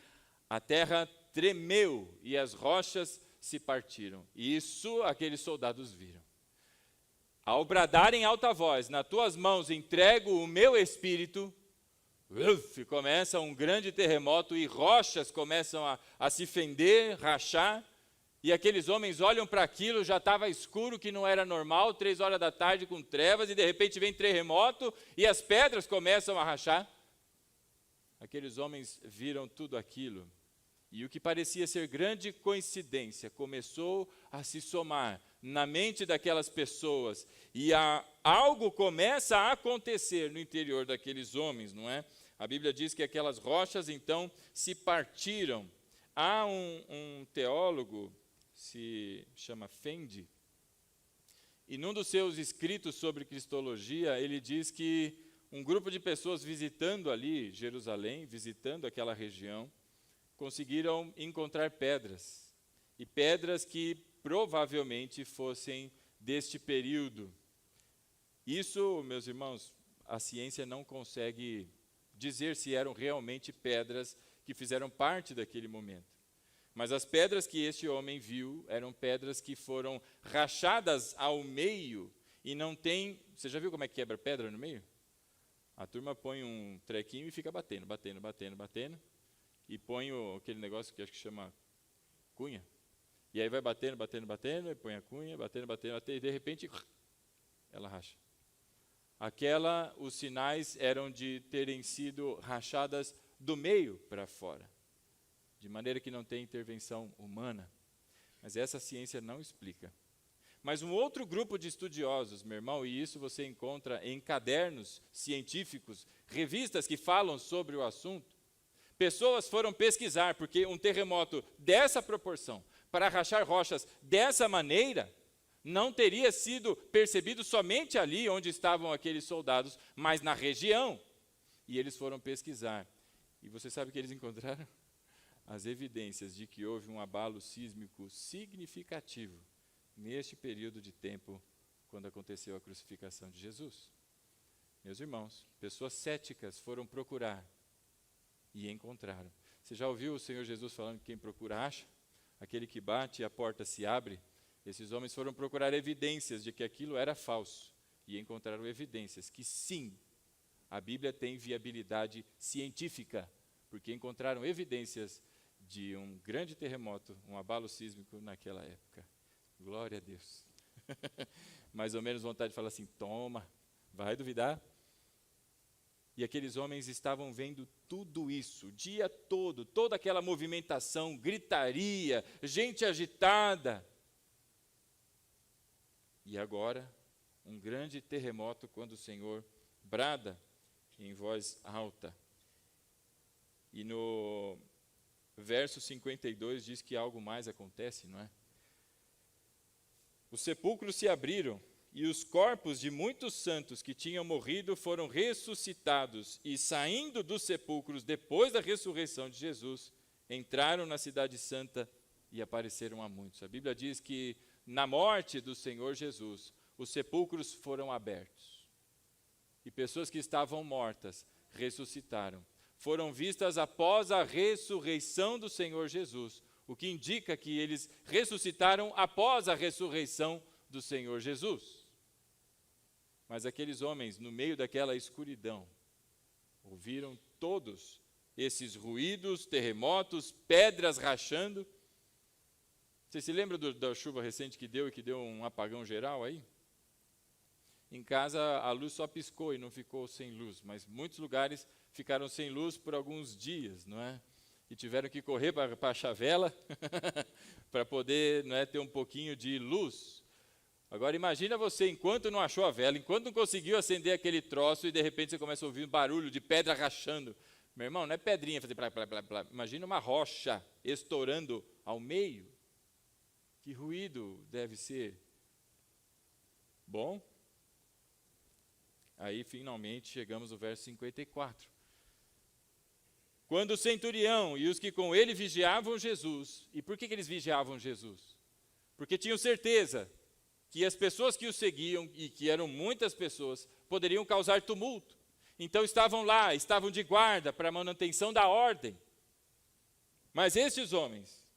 a terra tremeu e as rochas se partiram. E isso aqueles soldados viram. Ao bradar em alta voz, nas tuas mãos entrego o meu espírito, começa um grande terremoto e rochas começam a se fender, rachar, e aqueles homens olham para aquilo, já estava escuro, que não era normal, 3 horas da tarde com trevas, e de repente vem terremoto e as pedras começam a rachar. Aqueles homens viram tudo aquilo, e o que parecia ser grande coincidência começou a se somar na mente daquelas pessoas, e algo começa a acontecer no interior daqueles homens, não é? A Bíblia diz que aquelas rochas então se partiram. Há um teólogo, se chama Fendi, e num dos seus escritos sobre cristologia, ele diz que um grupo de pessoas visitando ali Jerusalém, visitando aquela região, conseguiram encontrar pedras, e pedras que provavelmente fossem deste período. Isso, meus irmãos, a ciência não consegue dizer se eram realmente pedras que fizeram parte daquele momento. Mas as pedras que este homem viu eram pedras que foram rachadas ao meio, e não tem... Você já viu como é que quebra pedra no meio? A turma põe um trequinho e fica batendo, e põe aquele negócio que acho que chama cunha. E aí vai batendo, e põe a cunha, batendo, e de repente ela racha. Os sinais eram de terem sido rachadas do meio para fora, de maneira que não tem intervenção humana. Mas essa ciência não explica. Mas um outro grupo de estudiosos, meu irmão, e isso você encontra em cadernos científicos, revistas que falam sobre o assunto, pessoas foram pesquisar, porque um terremoto dessa proporção, para rachar rochas dessa maneira, não teria sido percebido somente ali onde estavam aqueles soldados, mas na região. E eles foram pesquisar. E você sabe o que eles encontraram? As evidências de que houve um abalo sísmico significativo neste período de tempo, quando aconteceu a crucificação de Jesus. Meus irmãos, pessoas céticas foram procurar e encontraram. Você já ouviu o Senhor Jesus falando que quem procura acha? Aquele que bate e a porta se abre. Esses homens foram procurar evidências de que aquilo era falso e encontraram evidências que sim, a Bíblia tem viabilidade científica, porque encontraram evidências de um grande terremoto, um abalo sísmico naquela época. Glória a Deus. Mais ou menos vontade de falar assim, toma, vai duvidar? E aqueles homens estavam vendo tudo isso, o dia todo, toda aquela movimentação, gritaria, gente agitada. E agora, um grande terremoto quando o Senhor brada em voz alta. E no verso 52 diz que algo mais acontece, não é? Os sepulcros se abriram e os corpos de muitos santos que tinham morrido foram ressuscitados e, saindo dos sepulcros depois da ressurreição de Jesus, entraram na cidade santa e apareceram a muitos. A Bíblia diz que na morte do Senhor Jesus, os sepulcros foram abertos. E pessoas que estavam mortas ressuscitaram. Foram vistas após a ressurreição do Senhor Jesus, o que indica que eles ressuscitaram após a ressurreição do Senhor Jesus. Mas aqueles homens, no meio daquela escuridão, ouviram todos esses ruídos, terremotos, pedras rachando. Você se lembra da chuva recente que deu e que deu um apagão geral aí? Em casa a luz só piscou e não ficou sem luz, mas muitos lugares ficaram sem luz por alguns dias, não é? E tiveram que correr para achar vela para poder, não é, ter um pouquinho de luz. Agora imagina você, enquanto não achou a vela, enquanto não conseguiu acender aquele troço e de repente você começa a ouvir um barulho de pedra rachando. Meu irmão, não é pedrinha fazer blá, blá, blá, blá. Imagina uma rocha estourando ao meio. Que ruído deve ser? Bom, aí finalmente chegamos ao verso 54. Quando o centurião e os que com ele vigiavam Jesus, e por que eles vigiavam Jesus? Porque tinham certeza que as pessoas que o seguiam, e que eram muitas pessoas, poderiam causar tumulto. Então estavam lá, estavam de guarda para a manutenção da ordem. Mas estes homens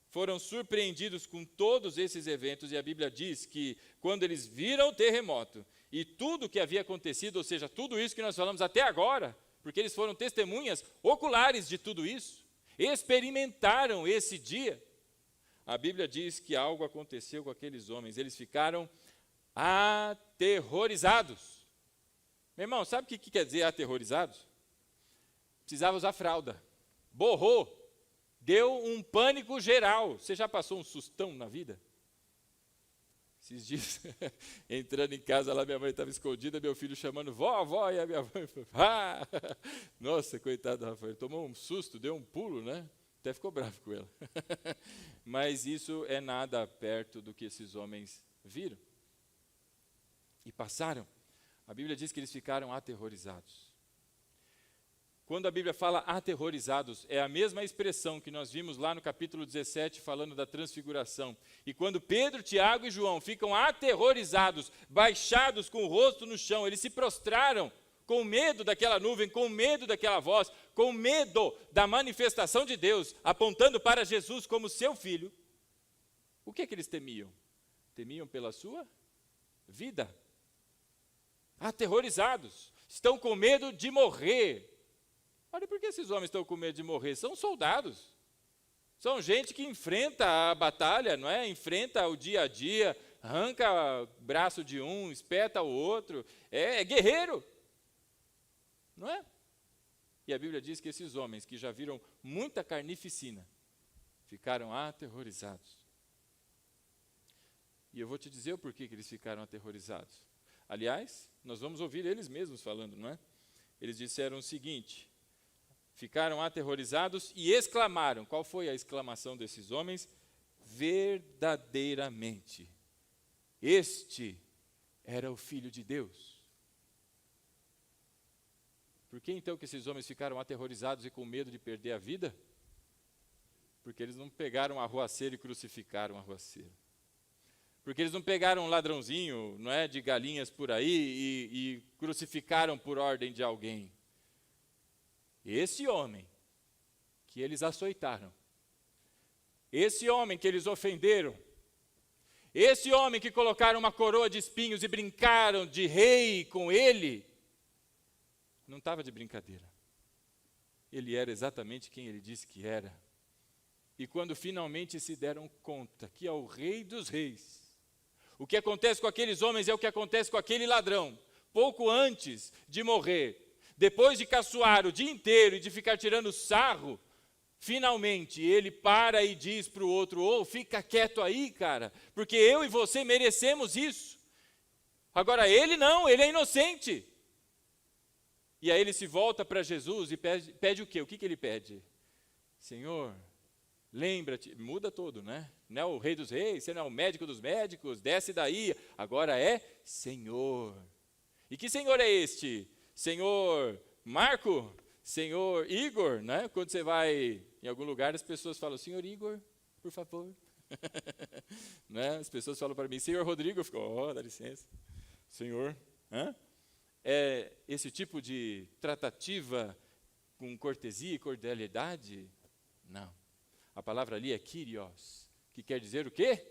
foram surpreendidos com todos esses eventos, e a Bíblia diz que quando eles viram o terremoto e tudo o que havia acontecido, ou seja, tudo isso que nós falamos até agora, porque eles foram testemunhas oculares de tudo isso, experimentaram esse dia. A Bíblia diz que algo aconteceu com aqueles homens, eles ficaram aterrorizados. Meu irmão, sabe o que quer dizer aterrorizados? Precisava usar fralda, borrou, deu um pânico geral. Você já passou um sustão na vida? Esses dias, entrando em casa lá, minha mãe estava escondida, meu filho chamando, vó, vó, e a minha mãe falou, ah! Nossa, coitado do Rafael, tomou um susto, deu um pulo, né? Até ficou bravo com ela. Mas isso é nada perto do que esses homens viram. E passaram. A Bíblia diz que eles ficaram aterrorizados. Quando a Bíblia fala aterrorizados, é a mesma expressão que nós vimos lá no capítulo 17, falando da transfiguração. E quando Pedro, Tiago e João ficam aterrorizados, baixados com o rosto no chão, eles se prostraram com medo daquela nuvem, com medo daquela voz, com medo da manifestação de Deus, apontando para Jesus como seu filho. O que é que eles temiam? Temiam pela sua vida. Aterrorizados, estão com medo de morrer. Olha, por que esses homens estão com medo de morrer? São soldados. São gente que enfrenta a batalha, não é? Enfrenta o dia a dia, arranca o braço de um, espeta o outro. É guerreiro, não é? E a Bíblia diz que esses homens que já viram muita carnificina ficaram aterrorizados. E eu vou te dizer o porquê que eles ficaram aterrorizados. Aliás, nós vamos ouvir eles mesmos falando, não é? Eles disseram o seguinte: ficaram aterrorizados e exclamaram. Qual foi a exclamação desses homens? Verdadeiramente, este era o Filho de Deus. Por que então que esses homens ficaram aterrorizados e com medo de perder a vida? Porque eles não pegaram um arruaceiro e crucificaram um arruaceiro. Porque eles não pegaram um ladrãozinho, não é, de galinhas por aí e crucificaram por ordem de alguém. Esse homem que eles açoitaram, esse homem que eles ofenderam, esse homem que colocaram uma coroa de espinhos e brincaram de rei com ele, não estava de brincadeira. Ele era exatamente quem ele disse que era. E quando finalmente se deram conta que é o Rei dos Reis, o que acontece com aqueles homens é o que acontece com aquele ladrão. Pouco antes de morrer, depois de caçoar o dia inteiro e de ficar tirando sarro, finalmente ele para e diz para o outro: ô, fica quieto aí, cara, porque eu e você merecemos isso. Agora ele não, ele é inocente. E aí ele se volta para Jesus e pede o quê? O que ele pede? Senhor, lembra-te, muda tudo, né? Não é o Rei dos Reis, você não é o médico dos médicos, desce daí, agora é Senhor. E que Senhor é este? Senhor Marco? Senhor Igor, né? Quando você vai em algum lugar, as pessoas falam: Senhor Igor, por favor. Né? As pessoas falam para mim: Senhor Rodrigo, eu fico: oh, dá licença. Senhor, hã? É esse tipo de tratativa com cortesia e cordialidade? Não. A palavra ali é Kyrios, que quer dizer o quê?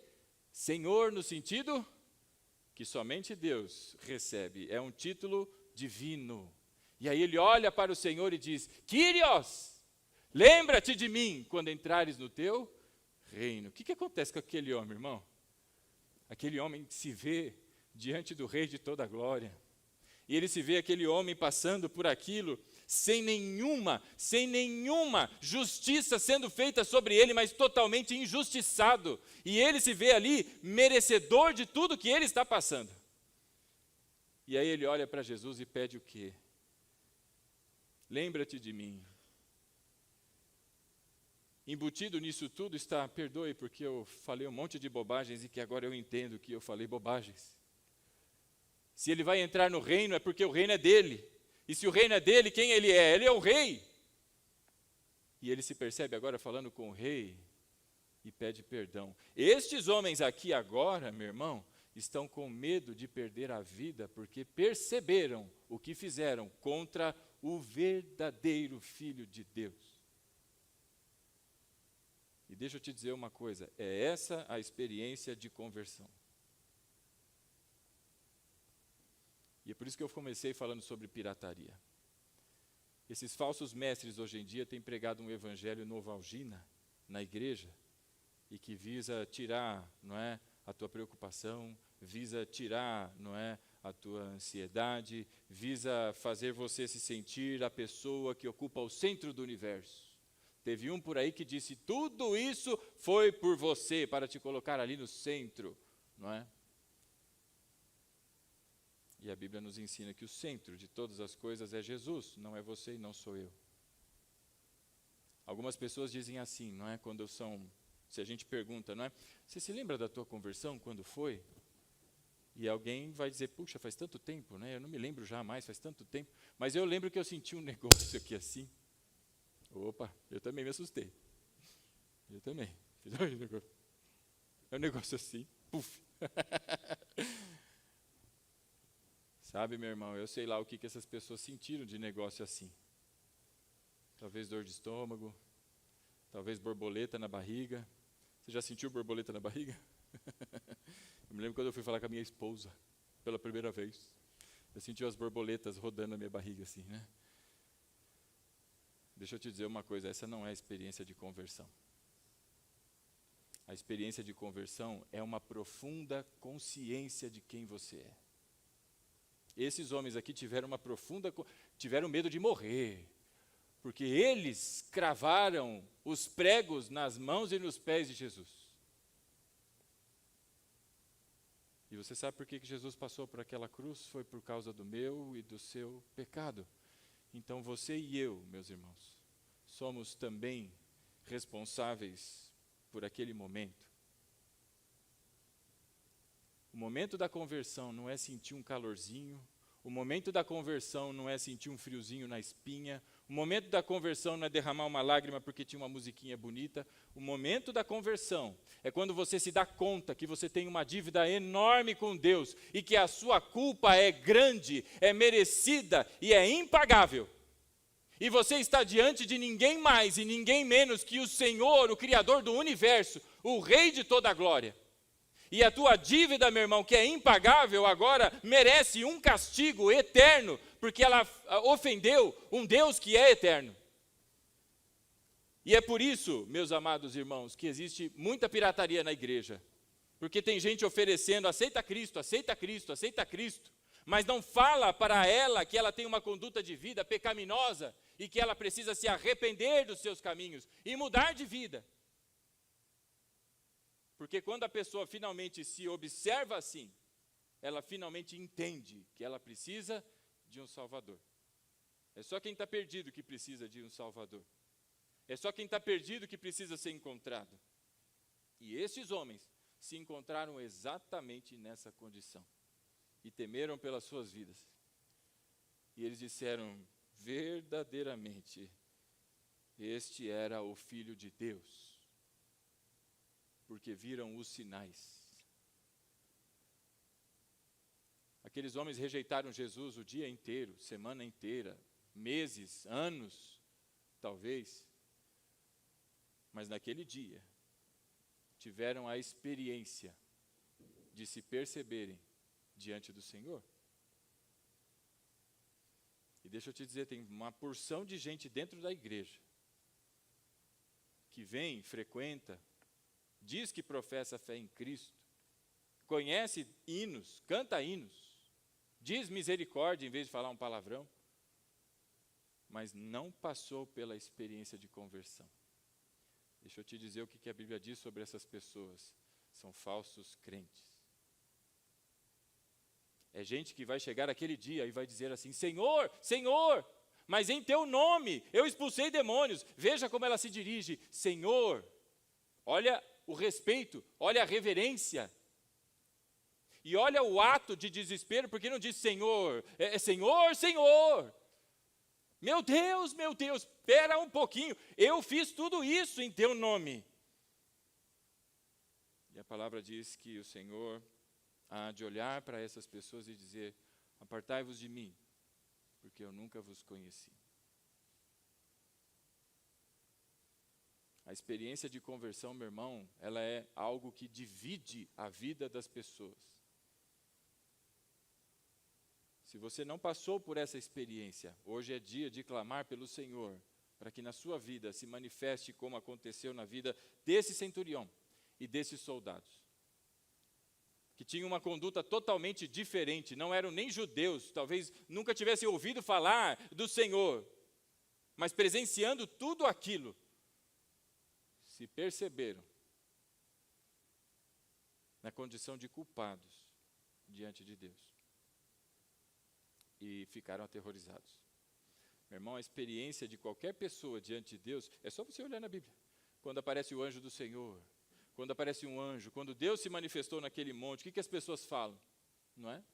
Senhor, no sentido que somente Deus recebe. É um título divino. E aí ele olha para o Senhor e diz: Kyrios, lembra-te de mim quando entrares no teu reino. O que acontece com aquele homem, irmão? Aquele homem se vê diante do Rei de toda a glória. E ele se vê aquele homem passando por aquilo, sem nenhuma justiça sendo feita sobre ele, mas totalmente injustiçado. E ele se vê ali merecedor de tudo que ele está passando. E aí ele olha para Jesus e pede o quê? Lembra-te de mim. Embutido nisso tudo está: perdoe porque eu falei um monte de bobagens e que agora eu entendo que eu falei bobagens. Se ele vai entrar no reino é porque o reino é dele. E se o reino é dele, quem ele é? Ele é o rei. E ele se percebe agora falando com o rei e pede perdão. Estes homens aqui agora, meu irmão, estão com medo de perder a vida porque perceberam o que fizeram contra o verdadeiro Filho de Deus. E deixa eu te dizer uma coisa, é essa a experiência de conversão. E é por isso que eu comecei falando sobre pirataria. Esses falsos mestres hoje em dia têm pregado um evangelho novalgina na igreja e que visa tirar, não é, a tua preocupação, visa tirar, não é, a tua ansiedade, visa fazer você se sentir a pessoa que ocupa o centro do universo. Teve um por aí que disse: tudo isso foi por você, para te colocar ali no centro, não é? E a Bíblia nos ensina que o centro de todas as coisas é Jesus, não é você e não sou eu. Algumas pessoas dizem assim, não é? Se a gente pergunta, não é? Você se lembra da tua conversão, quando foi? E alguém vai dizer: puxa, faz tanto tempo, né? Eu não me lembro já mais, faz tanto tempo. Mas eu lembro que eu senti um negócio aqui assim. Opa, eu também me assustei. Eu também. É um negócio assim, puf. Sabe, meu irmão, eu sei lá o que essas pessoas sentiram de negócio assim. Talvez dor de estômago, talvez borboleta na barriga. Você já sentiu borboleta na barriga? Eu me lembro quando eu fui falar com a minha esposa. pela primeira vez. Eu senti as borboletas rodando na minha barriga assim, né? Deixa eu te dizer uma coisa, essa não é a experiência de conversão. A experiência de conversão é uma profunda consciência de quem você é. Esses homens aqui tiveram medo de morrer, porque eles cravaram os pregos nas mãos e nos pés de Jesus. E você sabe por que Jesus passou por aquela cruz? Foi por causa do meu e do seu pecado. Então você e eu, meus irmãos, somos também responsáveis por aquele momento. O momento da conversão não é sentir um calorzinho, o momento da conversão não é sentir um friozinho na espinha, o momento da conversão não é derramar uma lágrima porque tinha uma musiquinha bonita. O momento da conversão é quando você se dá conta que você tem uma dívida enorme com Deus e que a sua culpa é grande, é merecida e é impagável. E você está diante de ninguém mais e ninguém menos que o Senhor, o Criador do universo, o Rei de toda a glória. E a tua dívida, meu irmão, que é impagável, agora merece um castigo eterno, porque ela ofendeu um Deus que é eterno. E é por isso, meus amados irmãos, que existe muita pirataria na igreja. Porque tem gente oferecendo, aceita Cristo, aceita Cristo, aceita Cristo, mas não fala para ela que ela tem uma conduta de vida pecaminosa e que ela precisa se arrepender dos seus caminhos e mudar de vida. Porque quando a pessoa finalmente se observa assim, ela finalmente entende que ela precisa de um Salvador. É só quem está perdido que precisa de um Salvador. É só quem está perdido que precisa ser encontrado. E esses homens se encontraram exatamente nessa condição. E temeram pelas suas vidas. E eles disseram, verdadeiramente, este era o Filho de Deus. Porque viram os sinais. Aqueles homens rejeitaram Jesus o dia inteiro, semana inteira, meses, anos, talvez. Mas naquele dia, tiveram a experiência de se perceberem diante do Senhor. E deixa eu te dizer, tem uma porção de gente dentro da igreja que vem, frequenta, diz que professa fé em Cristo, conhece hinos, canta hinos, diz misericórdia em vez de falar um palavrão, mas não passou pela experiência de conversão. Deixa eu te dizer o que a Bíblia diz sobre essas pessoas. São falsos crentes. É gente que vai chegar aquele dia e vai dizer assim, Senhor, Senhor, mas em teu nome eu expulsei demônios. Veja como ela se dirige, Senhor. Olha o respeito, olha a reverência. E olha o ato de desespero, porque não diz Senhor, é Senhor, Senhor. Meu Deus, espera um pouquinho, eu fiz tudo isso em teu nome. E a palavra diz que o Senhor há de olhar para essas pessoas e dizer, apartai-vos de mim, porque eu nunca vos conheci. A experiência de conversão, meu irmão, ela é algo que divide a vida das pessoas. Se você não passou por essa experiência, hoje é dia de clamar pelo Senhor, para que na sua vida se manifeste como aconteceu na vida desse centurião e desses soldados, que tinham uma conduta totalmente diferente, não eram nem judeus, talvez nunca tivessem ouvido falar do Senhor, mas presenciando tudo aquilo, se perceberam na condição de culpados diante de Deus. E ficaram aterrorizados. Meu irmão, a experiência de qualquer pessoa diante de Deus, é só você olhar na Bíblia. Quando aparece o anjo do Senhor, quando aparece um anjo, quando Deus se manifestou naquele monte, o que as pessoas falam? Não é?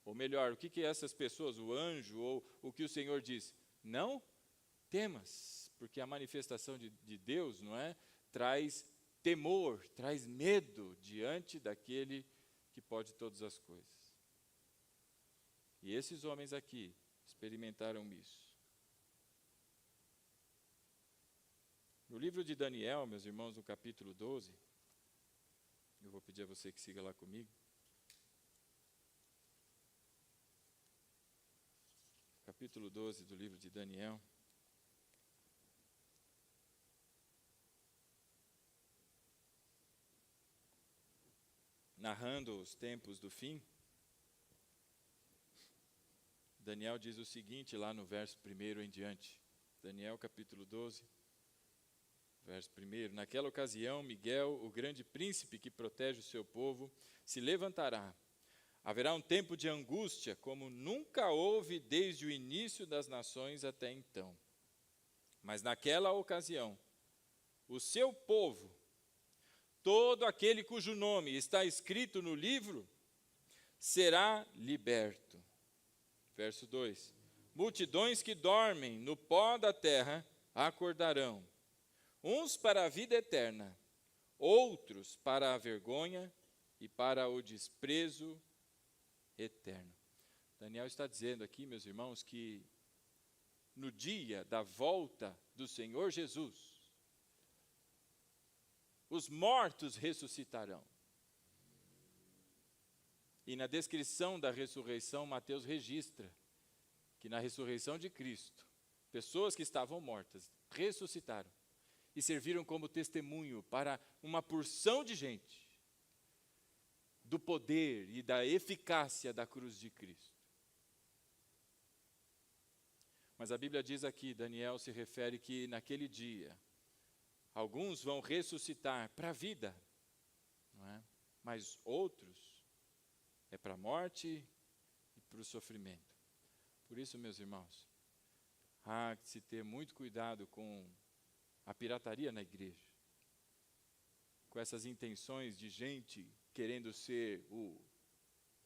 Ou melhor, o que essas pessoas, o anjo ou o que o Senhor diz? Não temas, porque a manifestação de Deus, não é? Traz temor, traz medo diante daquele que pode todas as coisas. E esses homens aqui experimentaram isso. No livro de Daniel, meus irmãos, no capítulo 12, eu vou pedir a você que siga lá comigo. capítulo 12 do livro de Daniel. Narrando os tempos do fim, Daniel diz o seguinte lá no verso 1 em diante. Daniel capítulo 12, verso 1. Naquela ocasião, Miguel, o grande príncipe que protege o seu povo, se levantará. Haverá um tempo de angústia, como nunca houve desde o início das nações até então. Mas naquela ocasião, o seu povo, todo aquele cujo nome está escrito no livro, será liberto. Verso 2. Multidões que dormem no pó da terra acordarão, uns para a vida eterna, outros para a vergonha e para o desprezo eterno. Daniel está dizendo aqui, meus irmãos, que no dia da volta do Senhor Jesus, os mortos ressuscitarão. E na descrição da ressurreição, Mateus registra que na ressurreição de Cristo, pessoas que estavam mortas ressuscitaram e serviram como testemunho para uma porção de gente do poder e da eficácia da cruz de Cristo. Mas a Bíblia diz aqui, Daniel se refere que naquele dia, alguns vão ressuscitar para a vida, não é? Mas outros é para a morte e para o sofrimento. Por isso, meus irmãos, há que se ter muito cuidado com a pirataria na igreja, com essas intenções de gente querendo ser o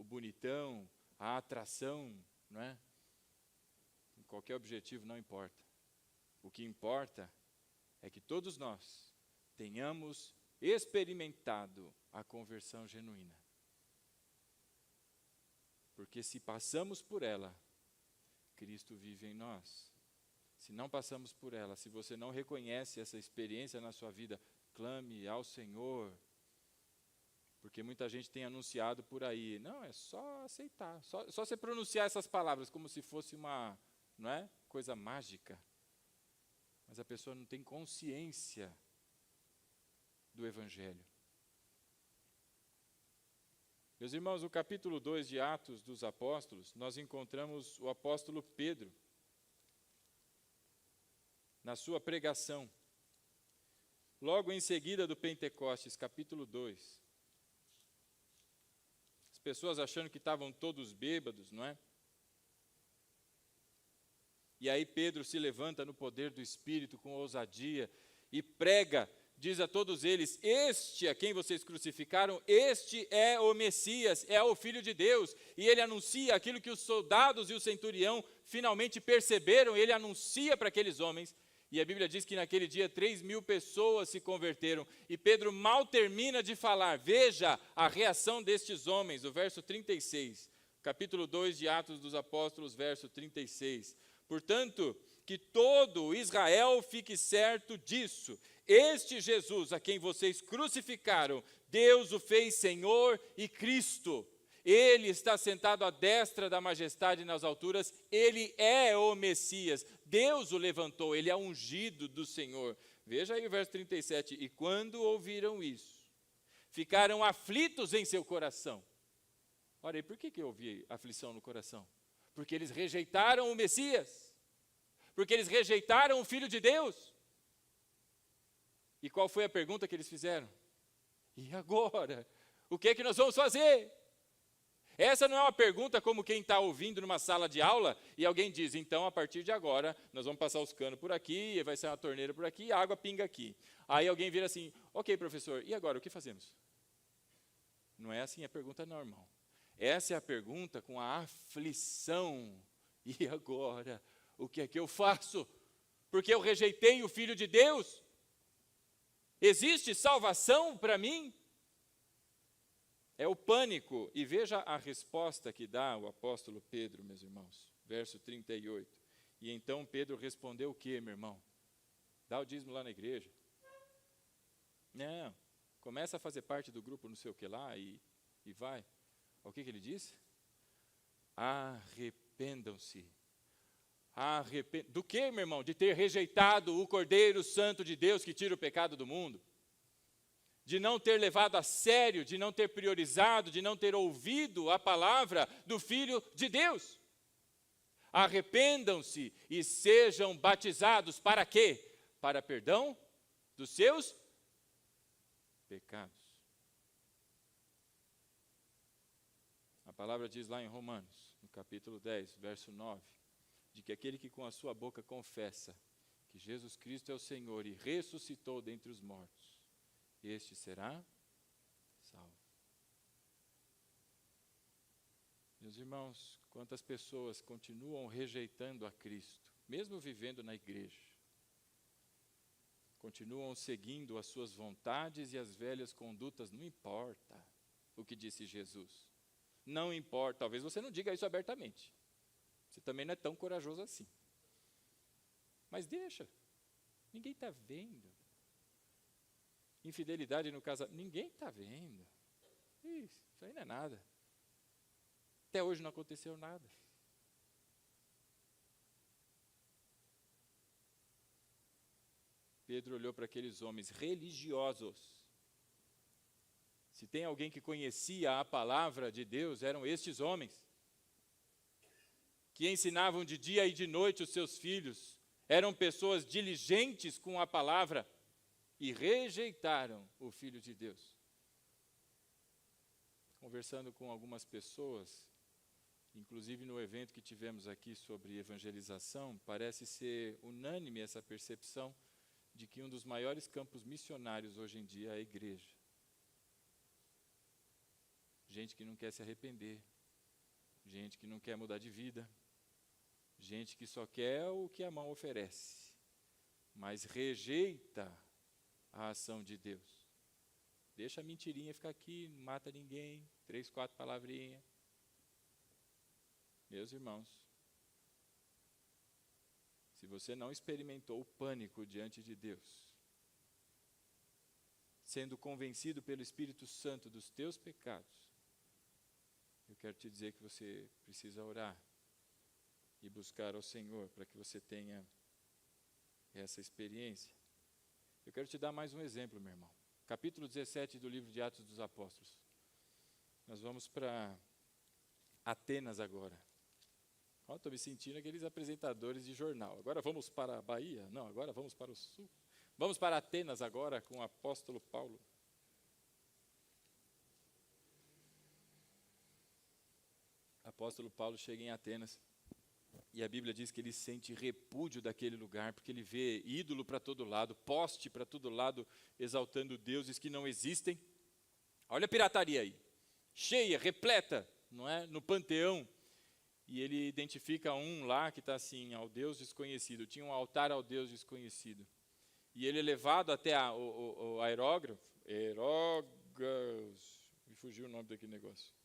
bonitão, a atração, não é? Qualquer objetivo não importa. O que importa é que todos nós tenhamos experimentado a conversão genuína. Porque se passamos por ela, Cristo vive em nós. Se não passamos por ela, se você não reconhece essa experiência na sua vida, clame ao Senhor. Porque muita gente tem anunciado por aí, não, é só aceitar, só você pronunciar essas palavras como se fosse uma, não é, coisa mágica. Mas a pessoa não tem consciência do Evangelho. Meus irmãos, no capítulo 2 de Atos dos Apóstolos, nós encontramos o apóstolo Pedro, na sua pregação, logo em seguida do Pentecostes, capítulo 2. As pessoas achando que estavam todos bêbados, não é? E aí Pedro se levanta no poder do Espírito com ousadia e prega, diz a todos eles, este a quem vocês crucificaram, este é o Messias, é o Filho de Deus. E ele anuncia aquilo que os soldados e o centurião finalmente perceberam, ele anuncia para aqueles homens. E a Bíblia diz que naquele dia 3.000 pessoas se converteram. E Pedro mal termina de falar, veja a reação destes homens, o verso 36, capítulo 2 de Atos dos Apóstolos, verso 36. Portanto, que todo Israel fique certo disso. Este Jesus, a quem vocês crucificaram, Deus o fez Senhor e Cristo. Ele está sentado à destra da majestade nas alturas. Ele é o Messias. Deus o levantou. Ele é ungido do Senhor. Veja aí o verso 37. E quando ouviram isso, ficaram aflitos em seu coração. Ora, e por que houve aflição no coração? Porque eles rejeitaram o Messias. Porque eles rejeitaram o Filho de Deus. E qual foi a pergunta que eles fizeram? E agora? O que é que nós vamos fazer? Essa não é uma pergunta como quem está ouvindo numa sala de aula e alguém diz, então, a partir de agora, nós vamos passar os canos por aqui, vai ser uma torneira por aqui e a água pinga aqui. Aí alguém vira assim, ok, professor, e agora, o que fazemos? Não é assim a pergunta não, irmão. Essa é a pergunta com a aflição. E agora, o que é que eu faço? Porque eu rejeitei o Filho de Deus? Existe salvação para mim? É o pânico. E veja a resposta que dá o apóstolo Pedro, meus irmãos. Verso 38. E então Pedro respondeu o quê, meu irmão? Dá o dízimo lá na igreja. Não, começa a fazer parte do grupo não sei o que lá e vai. O que ele disse? Arrependam-se. Do que, meu irmão? De ter rejeitado o Cordeiro Santo de Deus que tira o pecado do mundo. De não ter levado a sério, de não ter priorizado, de não ter ouvido a palavra do Filho de Deus. Arrependam-se e sejam batizados para quê? Para perdão dos seus pecados. A palavra diz lá em Romanos, no capítulo 10, verso 9, de que aquele que com a sua boca confessa que Jesus Cristo é o Senhor e ressuscitou dentre os mortos, este será salvo. Meus irmãos, quantas pessoas continuam rejeitando a Cristo, mesmo vivendo na igreja, continuam seguindo as suas vontades e as velhas condutas, não importa o que disse Jesus. Não importa, talvez você não diga isso abertamente. Você também não é tão corajoso assim. Mas deixa, ninguém está vendo. Infidelidade no casamento, ninguém está vendo. Isso aí não é nada. Até hoje não aconteceu nada. Pedro olhou para aqueles homens religiosos. Se tem alguém que conhecia a palavra de Deus, eram estes homens, que ensinavam de dia e de noite os seus filhos, eram pessoas diligentes com a palavra e rejeitaram o Filho de Deus. Conversando com algumas pessoas, inclusive no evento que tivemos aqui sobre evangelização, parece ser unânime essa percepção de que um dos maiores campos missionários hoje em dia é a igreja. Gente que não quer se arrepender, gente que não quer mudar de vida, gente que só quer o que a mão oferece, mas rejeita a ação de Deus. Deixa a mentirinha ficar aqui, não mata ninguém, 3, 4 palavrinhas. Meus irmãos, se você não experimentou o pânico diante de Deus, sendo convencido pelo Espírito Santo dos teus pecados, eu quero te dizer que você precisa orar e buscar ao Senhor para que você tenha essa experiência. Eu quero te dar mais um exemplo, meu irmão. Capítulo 17 do livro de Atos dos Apóstolos. Nós vamos para Atenas agora. Estou me sentindo aqueles apresentadores de jornal. Agora vamos para a Bahia? Não, agora vamos para o sul. Vamos para Atenas agora com o apóstolo Paulo. O apóstolo Paulo chega em Atenas e a Bíblia diz que ele sente repúdio daquele lugar, porque ele vê ídolo para todo lado, poste para todo lado, exaltando deuses que não existem. Olha a pirataria aí, cheia, repleta, não é? No panteão. E ele identifica um lá que está assim, ao Deus desconhecido. Tinha um altar ao Deus desconhecido. E ele é levado até o aerógrafo. Me fugiu o nome daquele negócio.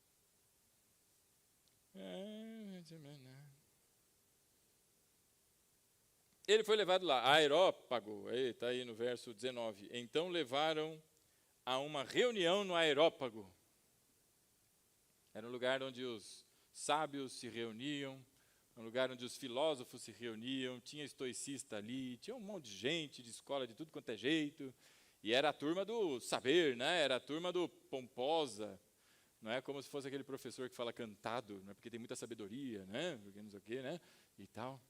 Ele foi levado lá, Aerópago, está aí no verso 19. Então levaram a uma reunião no Aerópago. Era um lugar onde os sábios se reuniam, um lugar onde os filósofos se reuniam, tinha estoicista ali, tinha um monte de gente de escola de tudo quanto é jeito, e era a turma do saber, né? Era a turma do pomposa, não é como se fosse aquele professor que fala cantado, não é? Porque tem muita sabedoria, né? Porque não sei o quê, né? E tal.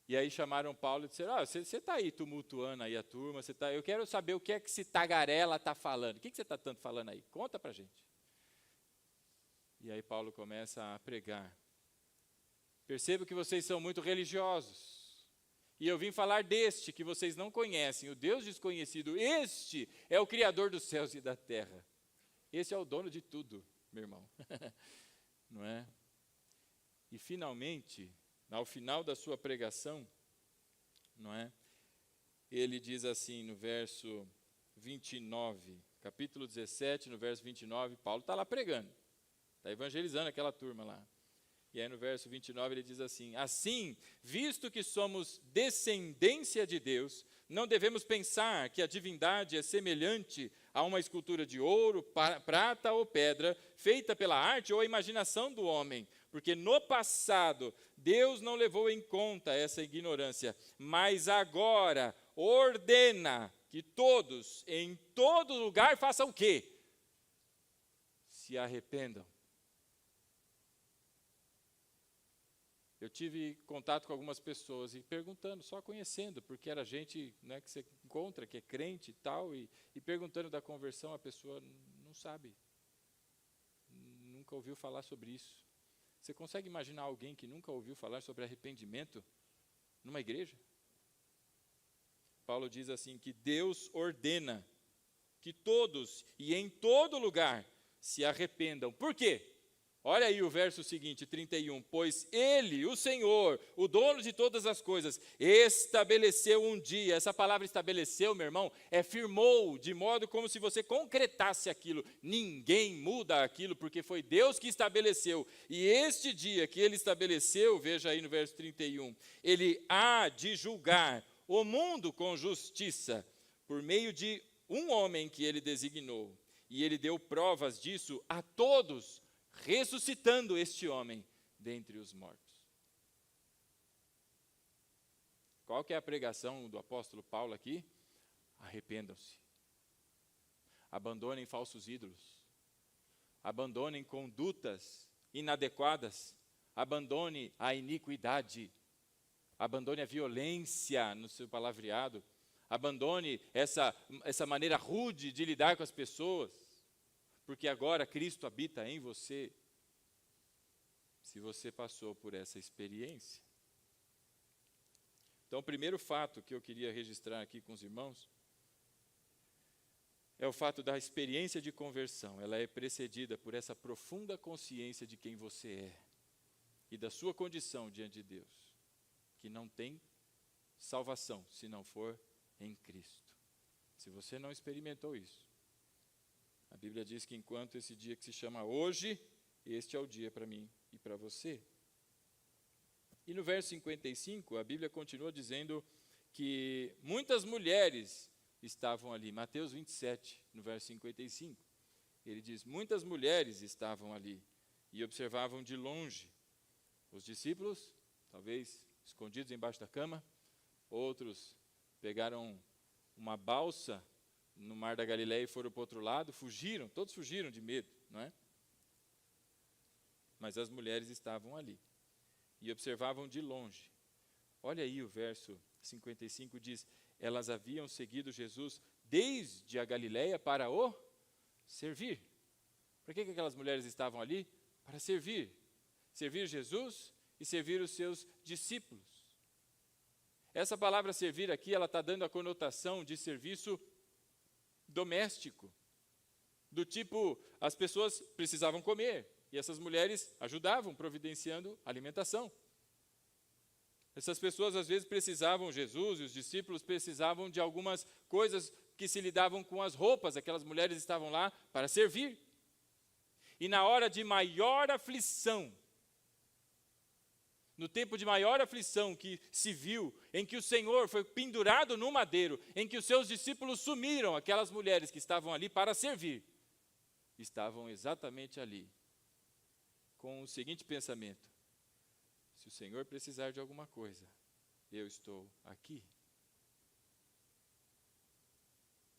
E aí chamaram Paulo e disseram, você está aí tumultuando aí a turma, eu quero saber o que é que esse tagarela está falando, o que você está tanto falando aí? Conta para a gente. E aí Paulo começa a pregar. Percebo que vocês são muito religiosos. E eu vim falar deste que vocês não conhecem, o Deus desconhecido. Este é o Criador dos céus e da terra. Esse é o dono de tudo, meu irmão. Não é? E finalmente, ao final da sua pregação, não é? Ele diz assim no verso 29, capítulo 17, no verso 29, Paulo está lá pregando. Está evangelizando aquela turma lá. E aí no verso 29 ele diz assim, assim, visto que somos descendência de Deus, Não devemos pensar que a divindade é semelhante a uma escultura de ouro, prata ou pedra, feita pela arte ou a imaginação do homem, porque no passado Deus não levou em conta essa ignorância, mas agora ordena que todos, em todo lugar, façam o quê? Se arrependam. Eu tive contato com algumas pessoas e perguntando, só conhecendo, porque era gente, né, que você encontra, que é crente e tal, e perguntando da conversão, a pessoa não sabe, nunca ouviu falar sobre isso. Você consegue imaginar alguém que nunca ouviu falar sobre arrependimento numa igreja? Paulo diz assim, que Deus ordena que todos e em todo lugar se arrependam. Por quê? Olha aí o verso seguinte, 31. Pois Ele, o Senhor, o dono de todas as coisas, estabeleceu um dia. Essa palavra estabeleceu, meu irmão, firmou, de modo como se você concretasse aquilo. Ninguém muda aquilo, porque foi Deus que estabeleceu. E este dia que Ele estabeleceu, veja aí no verso 31, Ele há de julgar o mundo com justiça, por meio de um homem que Ele designou. E Ele deu provas disso a todos, ressuscitando este homem dentre os mortos. Qual que é a pregação do apóstolo Paulo aqui? Arrependam-se. Abandonem falsos ídolos. Abandonem condutas inadequadas. Abandone a iniquidade. Abandone a violência no seu palavreado. Abandone essa maneira rude de lidar com as pessoas. Porque agora Cristo habita em você, se você passou por essa experiência. Então, o primeiro fato que eu queria registrar aqui com os irmãos é o fato da experiência de conversão. Ela é precedida por essa profunda consciência de quem você é e da sua condição diante de Deus, que não tem salvação se não for em Cristo. Se você não experimentou isso, a Bíblia diz que enquanto esse dia que se chama hoje, este é o dia para mim e para você. E no verso 55, a Bíblia continua dizendo que muitas mulheres estavam ali. Mateus 27, no verso 55. Ele diz, muitas mulheres estavam ali e observavam de longe. Os discípulos, talvez escondidos embaixo da cama, outros pegaram uma balsa no mar da Galileia e foram para o outro lado, fugiram, todos fugiram de medo, não é? Mas as mulheres estavam ali e observavam de longe. Olha aí o verso 55 diz, elas haviam seguido Jesus desde a Galileia para o servir. Por que aquelas mulheres estavam ali? Para servir. Servir Jesus e servir os seus discípulos. Essa palavra servir aqui, ela está dando a conotação de serviço doméstico, do tipo, as pessoas precisavam comer, e essas mulheres ajudavam, providenciando alimentação. Essas pessoas às vezes precisavam, Jesus e os discípulos precisavam de algumas coisas que se lidavam com as roupas, aquelas mulheres estavam lá para servir. E na hora de maior aflição, no tempo de maior aflição que se viu, em que o Senhor foi pendurado no madeiro, em que os seus discípulos sumiram, aquelas mulheres que estavam ali para servir, estavam exatamente ali, com o seguinte pensamento, se o Senhor precisar de alguma coisa, eu estou aqui.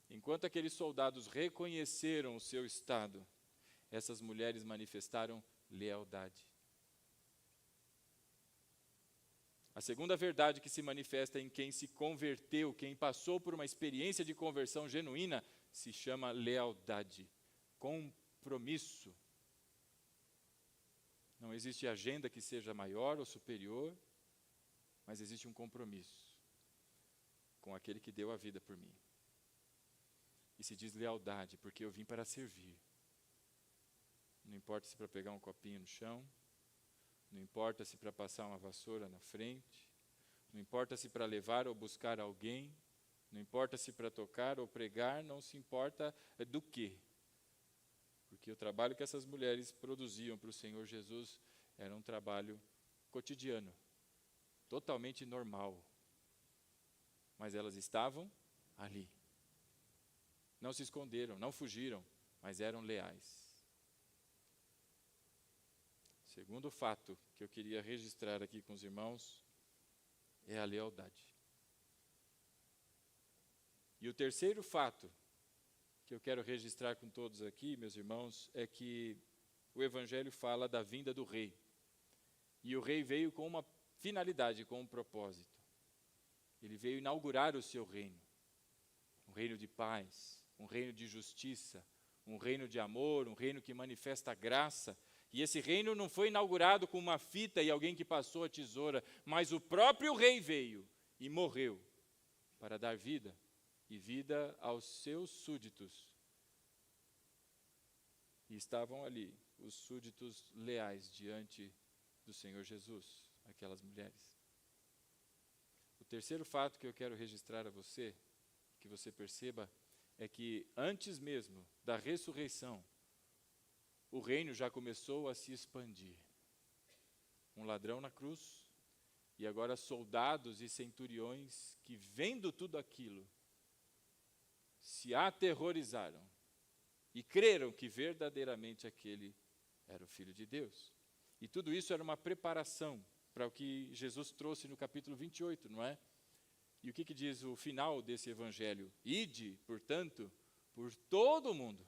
Enquanto aqueles soldados reconheceram o seu estado, essas mulheres manifestaram lealdade. A segunda verdade que se manifesta em quem se converteu, quem passou por uma experiência de conversão genuína, se chama lealdade, compromisso. Não existe agenda que seja maior ou superior, mas existe um compromisso com aquele que deu a vida por mim. E se diz lealdade, porque eu vim para servir. Não importa se para pegar um copinho no chão, não importa se para passar uma vassoura na frente, não importa se para levar ou buscar alguém, não importa se para tocar ou pregar, não se importa do quê. Porque o trabalho que essas mulheres produziam para o Senhor Jesus era um trabalho cotidiano, totalmente normal. mas elas estavam ali. Não se esconderam, não fugiram, mas eram leais. Segundo fato que eu queria registrar aqui com os irmãos é a lealdade. E o terceiro fato que eu quero registrar com todos aqui, meus irmãos, é que o Evangelho fala da vinda do rei. E o rei veio com uma finalidade, com um propósito. Ele veio inaugurar o seu reino. Um reino de paz, um reino de justiça, um reino de amor, um reino que manifesta graça. E esse reino não foi inaugurado com uma fita e alguém que passou a tesoura, mas o próprio rei veio e morreu para dar vida, e vida aos seus súditos. E estavam ali os súditos leais diante do Senhor Jesus, aquelas mulheres. O terceiro fato que eu quero registrar a você, que você perceba, é que antes mesmo da ressurreição, o reino já começou a se expandir. Um ladrão na cruz, e agora soldados e centuriões que, vendo tudo aquilo, se aterrorizaram e creram que verdadeiramente aquele era o Filho de Deus. E tudo isso era uma preparação para o que Jesus trouxe no capítulo 28, não é? E o que diz o final desse evangelho? Ide, portanto, por todo o mundo,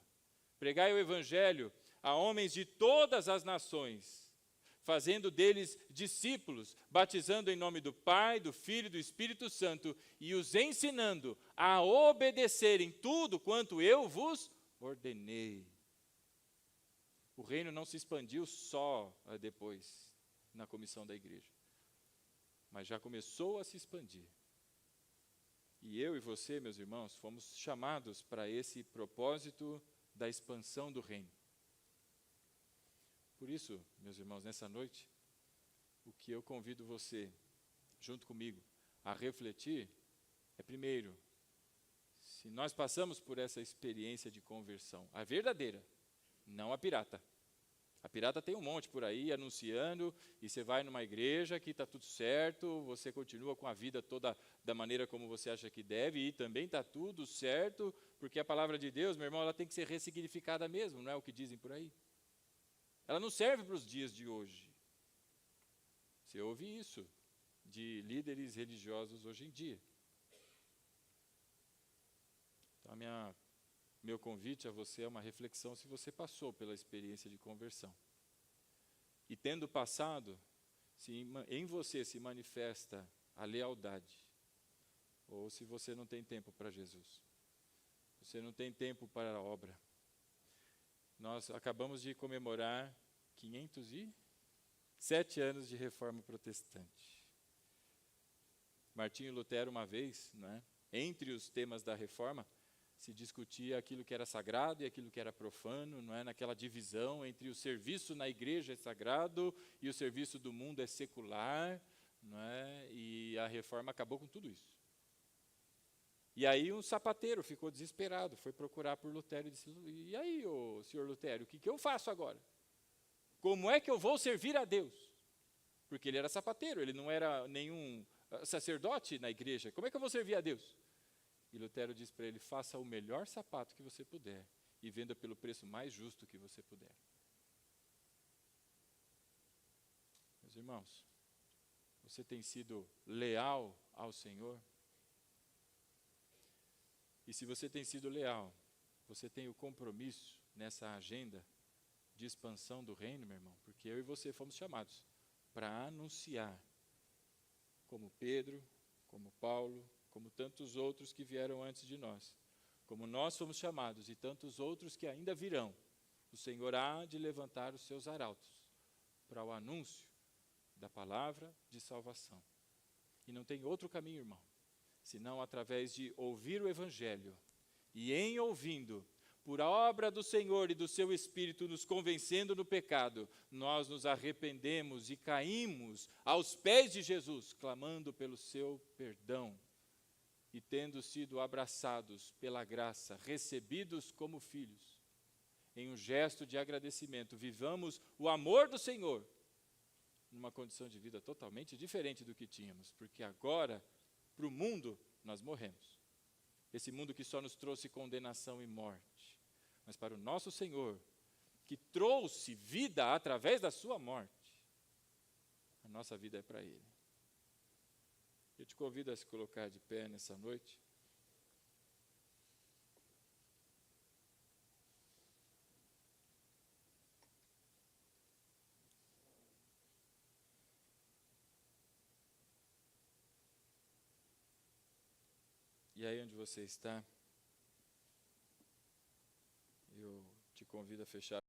pregai o evangelho a homens de todas as nações, fazendo deles discípulos, batizando em nome do Pai, do Filho e do Espírito Santo, e os ensinando a obedecerem tudo quanto eu vos ordenei. O reino não se expandiu só depois, na comissão da igreja, mas já começou a se expandir. E eu e você, meus irmãos, fomos chamados para esse propósito da expansão do reino. Por isso, meus irmãos, nessa noite, o que eu convido você, junto comigo, a refletir é, primeiro, se nós passamos por essa experiência de conversão, a verdadeira, não a pirata. A pirata tem um monte por aí anunciando, e você vai numa igreja que está tudo certo, você continua com a vida toda da maneira como você acha que deve, e também está tudo certo, porque a palavra de Deus, meu irmão, ela tem que ser ressignificada mesmo, não é o que dizem por aí. Ela não serve para os dias de hoje. Você ouve isso de líderes religiosos hoje em dia. Então, meu convite a você é uma reflexão se você passou pela experiência de conversão. E tendo passado, se em você se manifesta a lealdade, ou se você não tem tempo para Jesus, você não tem tempo para a obra. Nós acabamos de comemorar 507 anos de reforma protestante. Martinho Lutero, uma vez, né, entre os temas da reforma, se discutia aquilo que era sagrado e aquilo que era profano, não é? Naquela divisão entre o serviço na igreja é sagrado e o serviço do mundo é secular, não é? E a reforma acabou com tudo isso. E aí um sapateiro ficou desesperado, foi procurar por Lutero e disse: e aí, senhor Lutero, o que eu faço agora? Como é que eu vou servir a Deus? Porque ele era sapateiro, ele não era nenhum sacerdote na igreja. Como é que eu vou servir a Deus? E Lutero disse para ele: faça o melhor sapato que você puder e venda pelo preço mais justo que você puder. Meus irmãos, você tem sido leal ao Senhor? E se você tem sido leal, você tem o compromisso nessa agenda de expansão do reino, meu irmão? Porque eu e você fomos chamados para anunciar, como Pedro, como Paulo, como tantos outros que vieram antes de nós, como nós fomos chamados e tantos outros que ainda virão, o Senhor há de levantar os seus arautos para o anúncio da palavra de salvação. E não tem outro caminho, irmão, senão através de ouvir o Evangelho, e em ouvindo, por obra do Senhor e do seu Espírito nos convencendo do pecado, nós nos arrependemos e caímos aos pés de Jesus, clamando pelo seu perdão, e tendo sido abraçados pela graça, recebidos como filhos, em um gesto de agradecimento, vivamos o amor do Senhor, numa condição de vida totalmente diferente do que tínhamos, porque agora, para o mundo, nós morremos. Esse mundo que só nos trouxe condenação e morte. Mas para o nosso Senhor, que trouxe vida através da sua morte, a nossa vida é para Ele. Eu te convido a se colocar de pé nessa noite. E aí onde você está, eu te convido a fechar